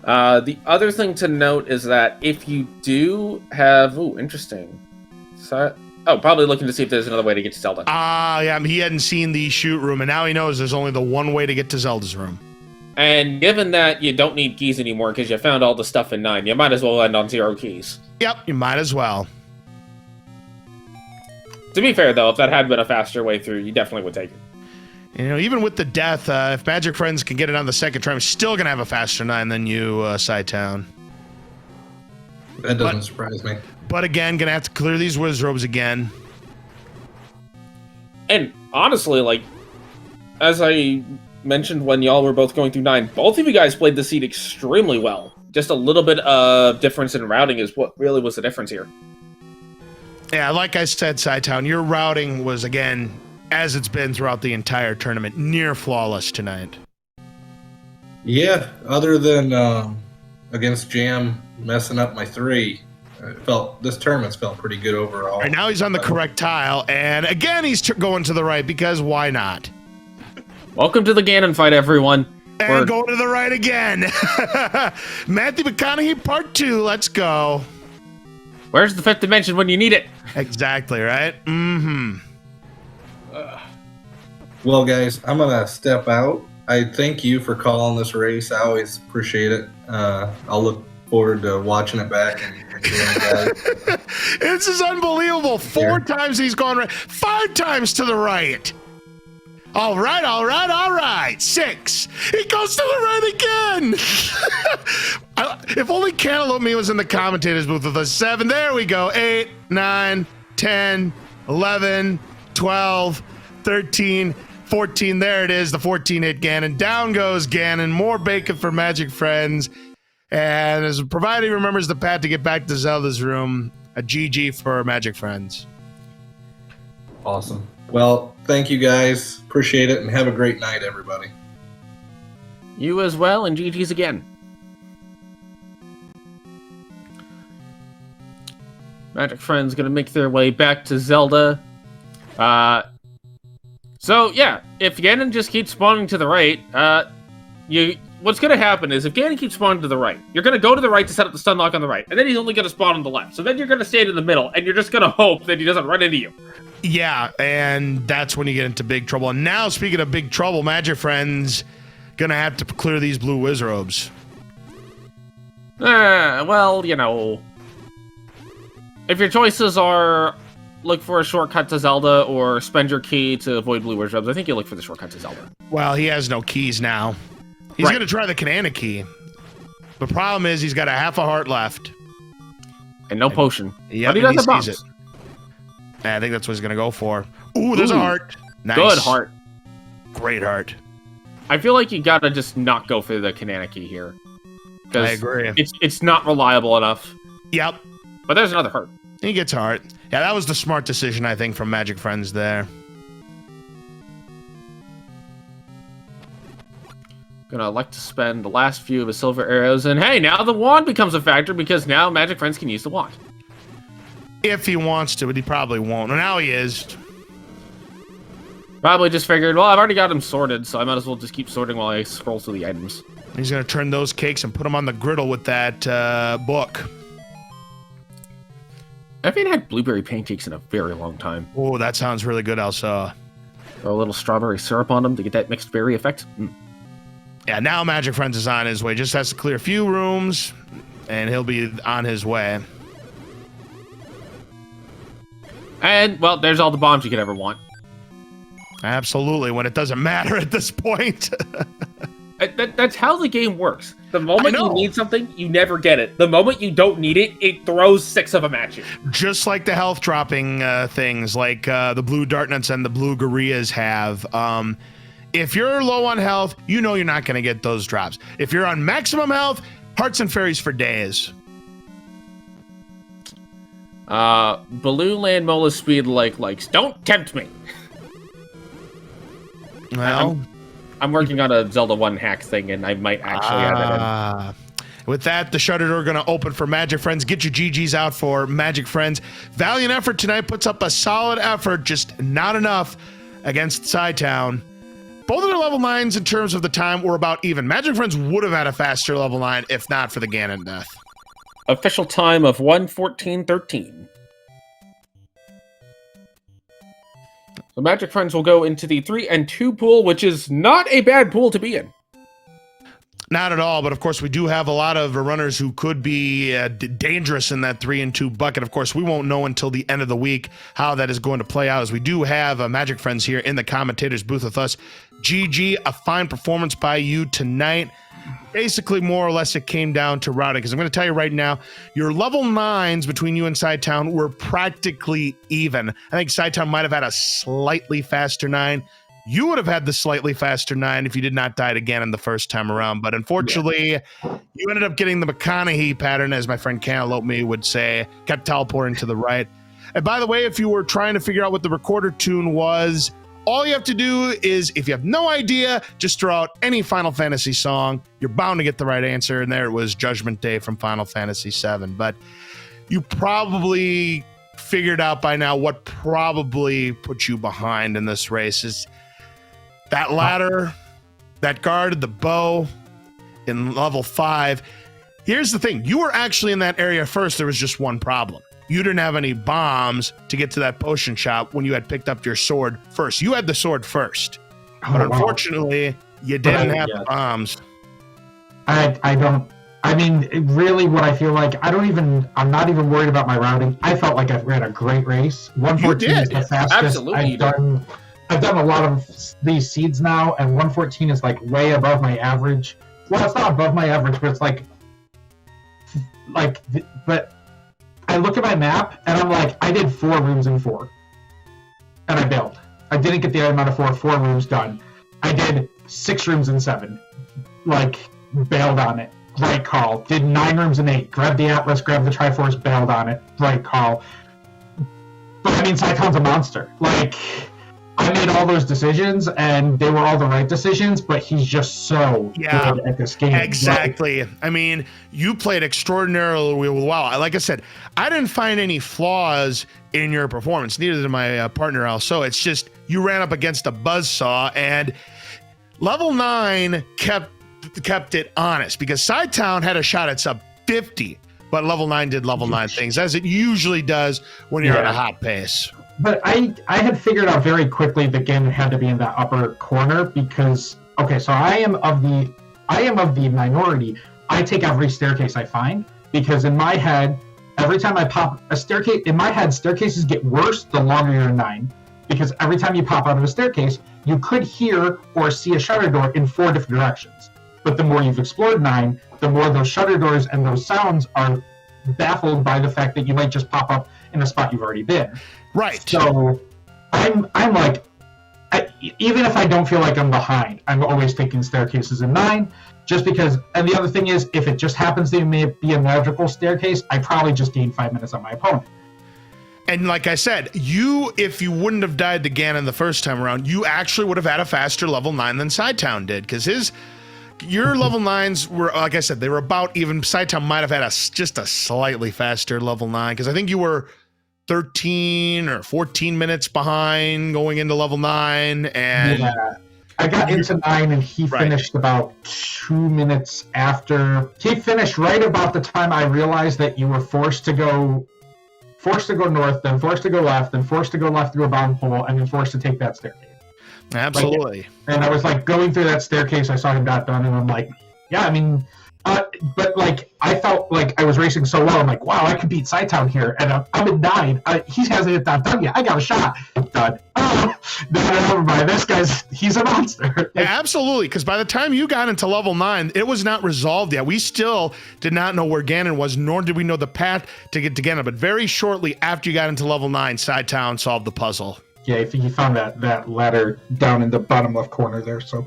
The other thing to note is that if you do have... Ooh, interesting. Probably looking to see if there's another way to get to Zelda. Yeah, he hadn't seen the shoot room, and now he knows there's only the one way to get to Zelda's room. And given that you don't need keys anymore because you found all the stuff in 9, you might as well end on 0 keys. Yep, you might as well. To be fair, though, if that had been a faster way through, you definitely would take it. You know, even with the death, if Magic Friends can get it on the second try, I'm still going to have a faster 9 than you, Cytown. That doesn't surprise me. But again, going to have to clear these Wizzrobes again. And honestly, like, as I mentioned when y'all were both going through 9, both of you guys played the seed extremely well. Just a little bit of difference in routing is what really was the difference here. Yeah, like I said, Cytown, your routing was, again, as it's been throughout the entire tournament, near flawless tonight. Yeah, other than against Jam messing up my 3, this tournament's felt pretty good overall. Right now he's on the correct tile, and again he's going to the right because why not? Welcome to the Ganon fight, everyone. And going to the right again. Matthew McConaughey Part 2. Let's go. Where's the 5th dimension when you need it? Exactly right. Well, guys, I'm gonna step out. I thank you for calling this race. I always appreciate it. I'll look forward to watching it back. This is unbelievable. 4 times he's gone right. 5 times to the right. All right. 6. He goes to the right again. If only Cantaloupe Me was in the commentator's booth with us. 7. There we go. 8, 9, 10, 11, 12, 13, 14. There it is. The 14 hit Ganon. Down goes Ganon. More bacon for Magic Friends. And as provided he remembers the pad to get back to Zelda's room, a GG for Magic Friends. Awesome. Well, thank you guys. Appreciate it, and have a great night, everybody. You as well, and GG's again. Magic Friends gonna make their way back to Zelda. So yeah, if Ganon just keeps spawning to the right, what's going to happen is if Ganon keeps spawning to the right, you're going to go to the right to set up the stun lock on the right, and then he's only going to spawn on the left. So then you're going to stand in the middle, and you're just going to hope that he doesn't run into you. Yeah, and that's when you get into big trouble. And now, speaking of big trouble, Magic Friends going to have to clear these blue Wizzrobes. Well, if your choices are look for a shortcut to Zelda or spend your key to avoid blue orbs, I think you look for the shortcut to Zelda. Well, he has no keys now. He's going to try the Kanana key. The problem is he's got a half a heart left. And no potion. Yeah, he sees it. I think that's what he's going to go for. Ooh, there's a heart. Nice. Good heart. Great heart. I feel like you got to just not go for the Kanana key here. I agree. It's not reliable enough. Yep. But there's another heart. He gets heart. Yeah, that was the smart decision, I think, from Magic Friends there. Gonna like to spend the last few of his silver arrows, and hey, now the wand becomes a factor because now Magic Friends can use the wand. If he wants to, but he probably won't. And now he is. Probably just figured, well, I've already got him sorted, so I might as well just keep sorting while I scroll through the items. He's gonna turn those cakes and put them on the griddle with that book. I haven't had blueberry pancakes in a very long time. Oh, that sounds really good, Elsa. Throw a little strawberry syrup on them to get that mixed berry effect. Yeah, now Magic Friends is on his way. Just has to clear a few rooms, and he'll be on his way. And, well, there's all the bombs you could ever want. Absolutely, when it doesn't matter at this point. That's how the game works. The moment you need something, you never get it. The moment you don't need it, it throws 6 of them at you. Just like the health dropping things, like the blue Dartnuts and the blue Gorillas have. If you're low on health, you know you're not going to get those drops. If you're on maximum health, hearts and fairies for days. Balloon Land Mola Speed likes. Don't tempt me. Well, I'm working on a Zelda 1 hack thing, and I might actually add that in. With that, the shutter door going to open for Magic Friends. Get your GGs out for Magic Friends. Valiant effort tonight, puts up a solid effort, just not enough against cytown. Both of their level 9s in terms of the time were about even. Magic Friends would have had a faster level 9 if not for the Ganon death. Official time of 1:14:13. The Magic Friends will go into the 3 and 2 pool, which is not a bad pool to be in. Not at all, but of course we do have a lot of runners who could be dangerous in that 3 and 2 bucket. Of course, we won't know until the end of the week how that is going to play out, as we do have Magic Friends here in the commentators booth with us. GG, a fine performance by you tonight. Basically, more or less, it came down to routing, because I'm going to tell you right now, your level 9s between you and cytown were practically even. I think cytown might have had a slightly faster 9. You would have had the slightly faster 9 if you did not die again in the first time around. But unfortunately, you ended up getting the McConaughey pattern, as my friend Cantaloupe Me would say, kept teleporting to the right. And by the way, if you were trying to figure out what the recorder tune was, all you have to do is, if you have no idea, just throw out any Final Fantasy song. You're bound to get the right answer. And there it was, Judgment Day from Final Fantasy VII. But you probably figured out by now what probably put you behind in this race is that ladder, that guard, the bow in level 5. Here's the thing. You were actually in that area first. There was just one problem. You didn't have any bombs to get to that potion shop when you had picked up your sword first. You had the sword first. But unfortunately, you didn't have the bombs. I don't. I mean, really, what I feel like, I'm not even worried about my routing. I felt like I ran a great race. 114 is the fastest. Absolutely. I've done a lot of these seeds now, and 114 is like way above my average. Well, it's not above my average, but it's but I look at my map and I'm like, I did 4 rooms in 4, and I bailed. I didn't get the amount of 4 rooms done. I did 6 rooms in 7, bailed on it. Right call. Did 9 rooms in 8. Grabbed the Atlas, grabbed the Triforce, bailed on it. Right call. But I mean, cytown's a monster. I made all those decisions, and they were all the right decisions, but he's just so good at this game. Exactly. I mean, you played extraordinarily well. Like I said, I didn't find any flaws in your performance. Neither did my partner, also. It's just you ran up against a buzzsaw, and level 9 kept it honest, because cytown had a shot at sub 50, but level 9 did level 9 things, as it usually does when you're at a hot pace. But I had figured out very quickly that Ganon had to be in that upper corner, because so I am of the minority, I take every staircase I find, because in my head, every time I pop a staircase, in my head, staircases get worse the longer you're in 9. Because every time you pop out of a staircase, you could hear or see a shutter door in 4 different directions. But the more you've explored 9, the more those shutter doors and those sounds are baffled by the fact that you might just pop up in a spot you've already been. Right. So I'm like, even if I don't feel like I'm behind, I'm always taking staircases in 9, just because. And the other thing is, if it just happens to be a magical staircase, I probably just gain 5 minutes on my opponent. And like I said, if you wouldn't have died to Ganon the first time around, you actually would have had a faster level 9 than cytown did, because your level 9s were, like I said, they were about even. cytown might have had just a slightly faster level 9, because I think you were 13 or 14 minutes behind going into level 9, and yeah. I got into 9 and he finished about 2 minutes after. He finished right about the time I realized that you were forced to go north, then forced to go left, then forced to go left through a bomb hole, and then forced to take that staircase. Absolutely. And I was like going through that staircase, I saw him got done, and I'm like, yeah, I mean, but like I felt like I was racing so well. I'm like, wow, I could beat cytown here, and I'm in 9. He hasn't hit that done yet. I got a shot. Done. Oh, never mind. He's a monster. Yeah, absolutely. Because by the time you got into level 9, it was not resolved yet. We still did not know where Ganon was, nor did we know the path to get to Ganon. But very shortly after you got into level 9, cytown solved the puzzle. Yeah, I think he found that ladder down in the bottom left corner there. So.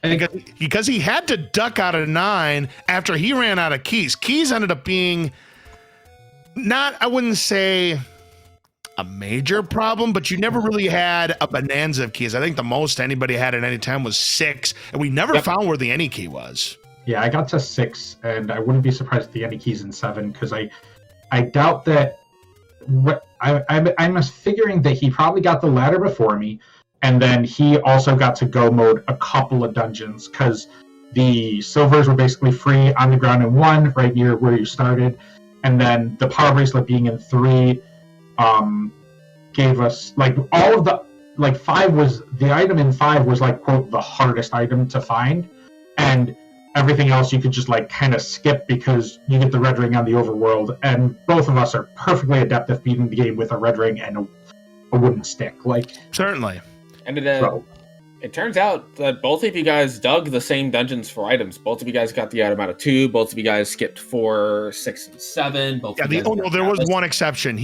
Because he had to duck out of 9 after he ran out of keys. Keys ended up being I wouldn't say a major problem, but you never really had a bonanza of keys. I think the most anybody had at any time was 6, and we never found where the any key was. Yeah, I got to 6, and I wouldn't be surprised if the any key's in 7, because I doubt that. I'm figuring that he probably got the ladder before me. And then he also got to go mode a couple of dungeons, because the silvers were basically free on the ground in 1, right near where you started. And then the power bracelet being in 3 gave us, like, all of the, like, 5 was, the item in 5 was, like, quote, the hardest item to find. And everything else you could just, like, kind of skip, because you get the red ring on the overworld. And both of us are perfectly adept at beating the game with a red ring and a wooden stick. Like, certainly. And it turns out that both of you guys dug the same dungeons for items. Both of you guys got the item out of 2. Both of you guys skipped 4, 6, and 7. There was one exception.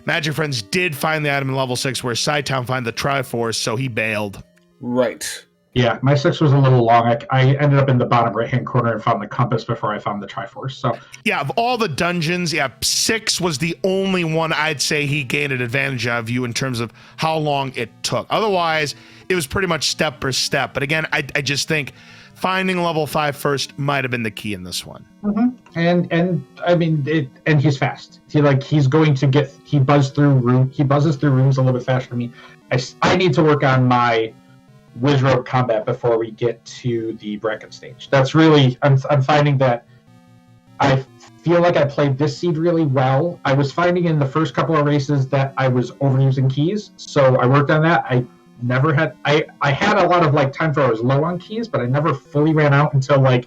Magic Friends did find the item in level 6, where cytown found the Triforce, so he bailed. Right. Yeah, my 6 was a little long. I ended up in the bottom right-hand corner and found the compass before I found the Triforce. So yeah, of all the dungeons, 6 was the only one I'd say he gained an advantage of you in terms of how long it took. Otherwise, it was pretty much step per step. But again, I just think finding level 5 first might have been the key in this one. Mm-hmm. And I mean, and he's fast. He buzzes through rooms a little bit faster than me. I need to work on my Wizrobe combat before we get to the bracket stage. That's really, I'm finding that I feel like I played this seed really well. I was finding in the first couple of races that I was overusing keys, so I worked on that. I had a lot of like times where I was low on keys, but I never fully ran out until like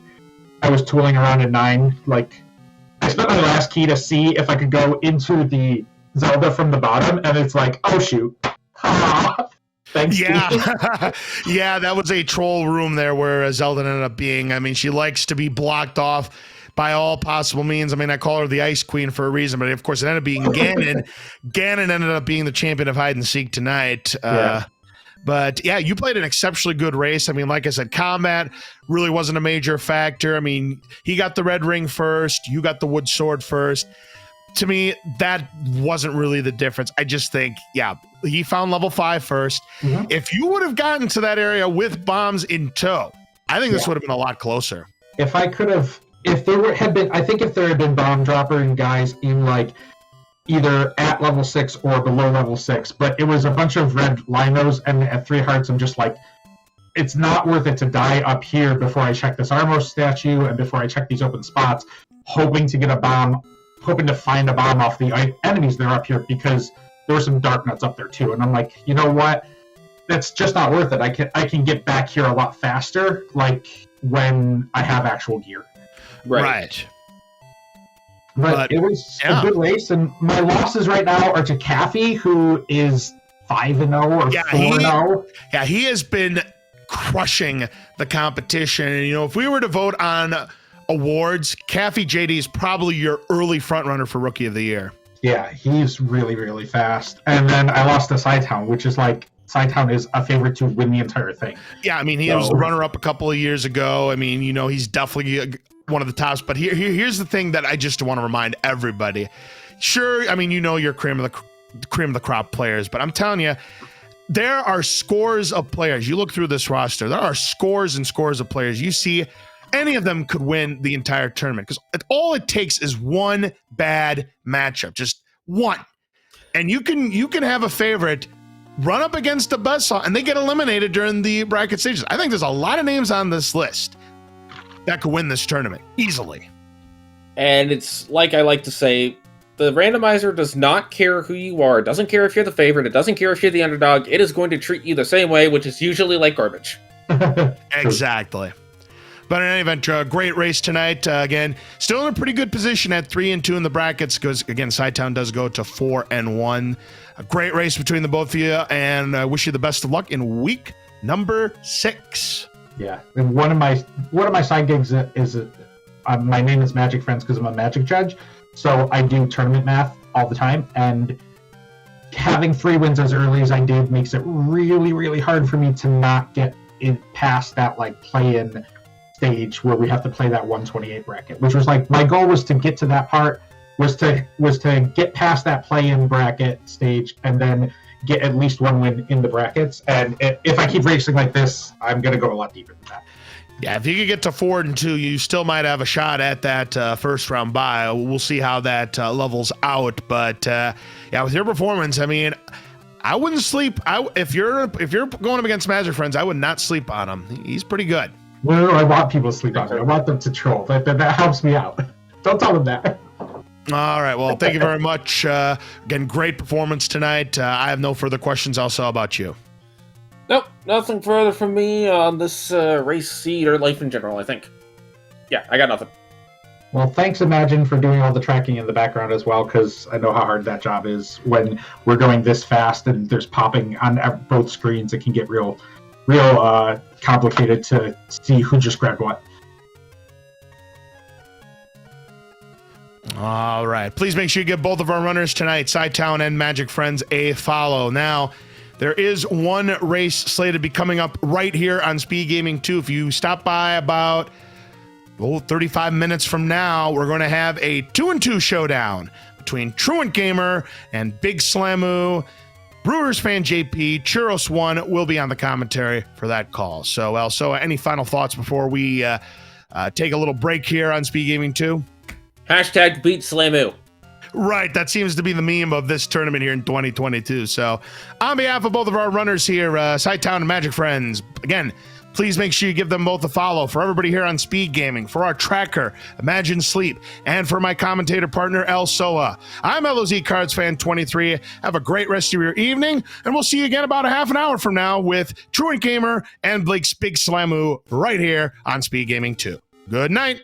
I was tooling around in 9. Like, I spent my last key to see if I could go into the Zelda from the bottom, and it's like, oh shoot. Thanks. Yeah. Yeah, that was a troll room there where Zelda ended up being. I mean, she likes to be blocked off by all possible means. I mean, I call her the Ice Queen for a reason, but of course it ended up being Ganon. Ganon ended up being the champion of hide and seek tonight. But yeah, you played an exceptionally good race. I mean, like I said, combat really wasn't a major factor. I mean, he got the red ring first, you got the wood sword first. To me, that wasn't really the difference. I just think, yeah, he found level 5 first. Mm-hmm. If you would have gotten to that area with bombs in tow, I think this would have been a lot closer. If I could have, if there had been bomb dropping guys in like either at level 6 or below level 6, but it was a bunch of red linos, and at 3 hearts, I'm just like, it's not worth it to die up here before I check this Armor statue and before I check these open spots, hoping to get a bomb. Hoping to find a bomb off the enemies that are up here, because there were some dark nuts up there too. And I'm like, you know what? That's just not worth it. I can get back here a lot faster. Like, when I have actual gear. Right. But it was a good race, and my losses right now are to Caffey, who is 5-0 or 4-0. Yeah, he has been crushing the competition. And, you know, if we were to vote on awards, Caffey JD is probably your early front runner for Rookie of the Year. Yeah, he's really, really fast. And then I lost to cytown, which is like, cytown is a favorite to win the entire thing. Yeah, I mean, he was the runner-up a couple of years ago. I mean, you know, he's definitely one of the tops. But here's the thing that I just want to remind everybody. Sure, I mean, you know, you're cream of the crop players, but I'm telling you, there are scores of players. You look through this roster, there are scores and scores of players. You see any of them could win the entire tournament because all it takes is one bad matchup, just one. And you can have a favorite run up against the buzzsaw and they get eliminated during the bracket stages. I think there's a lot of names on this list that could win this tournament easily. And it's like I like to say, the randomizer does not care who you are. It doesn't care if you're the favorite. It doesn't care if you're the underdog. It is going to treat you the same way, which is usually like garbage. Exactly. But in any event, great race tonight. Again, still in a pretty good position at 3-2 in the brackets because, again, cytown does go to 4-1. A great race between the both of you, and I wish you the best of luck in week number 6. Yeah, and one of my side gigs is my name is Magic Friends because I'm a Magic judge, so I do tournament math all the time, and having 3 wins as early as I did makes it really, really hard for me to not get past that like play-in stage where we have to play that 128 bracket, which was like my goal was to get to that part, was to get past that play-in bracket stage and then get at least 1 win in the brackets. And if I keep racing like this, I'm going to go a lot deeper than that. Yeah, if you could get to 4-2, you still might have a shot at that first round bye. We'll see how that levels out. But yeah, with your performance, I mean, I wouldn't sleep. If you're going up against Magic Friends, I would not sleep on him. He's pretty good. No, I want people to sleep on me. I want them to troll. That helps me out. Don't tell them that. All right. Well, thank you very much. Again, great performance tonight. I have no further questions. Also, how about you? Nope, nothing further from me on this race seed or life in general, I think. Yeah, I got nothing. Well, thanks, Imagine, for doing all the tracking in the background as well, because I know how hard that job is when we're going this fast and there's popping on both screens. It can get real complicated to see who just grabbed what. All right. Please make sure you give both of our runners tonight, cytown and Magic Friends, a follow. Now, there is one race slated to be coming up right here on SpeedGaming 2. If you stop by about 35 minutes from now, we're going to have a 2-2 showdown between Truant Gamer and Big Slamu. Brewers fan JP, Churros 1 will be on the commentary for that call. So, Elso, any final thoughts before we take a little break here on SpeedGaming 2? Hashtag beat Slamu. Right, that seems to be the meme of this tournament here in 2022. So, on behalf of both of our runners here, cytown and Magic Friends, again, please make sure you give them both a follow. For everybody here on SpeedGaming, for our tracker, Imagine Sleep, and for my commentator partner, El Soa. I'm LOZ Cards Fan 23. Have a great rest of your evening, and we'll see you again about a half an hour from now with Truant Gamer and Blake's Big Slamu right here on SpeedGaming 2. Good night.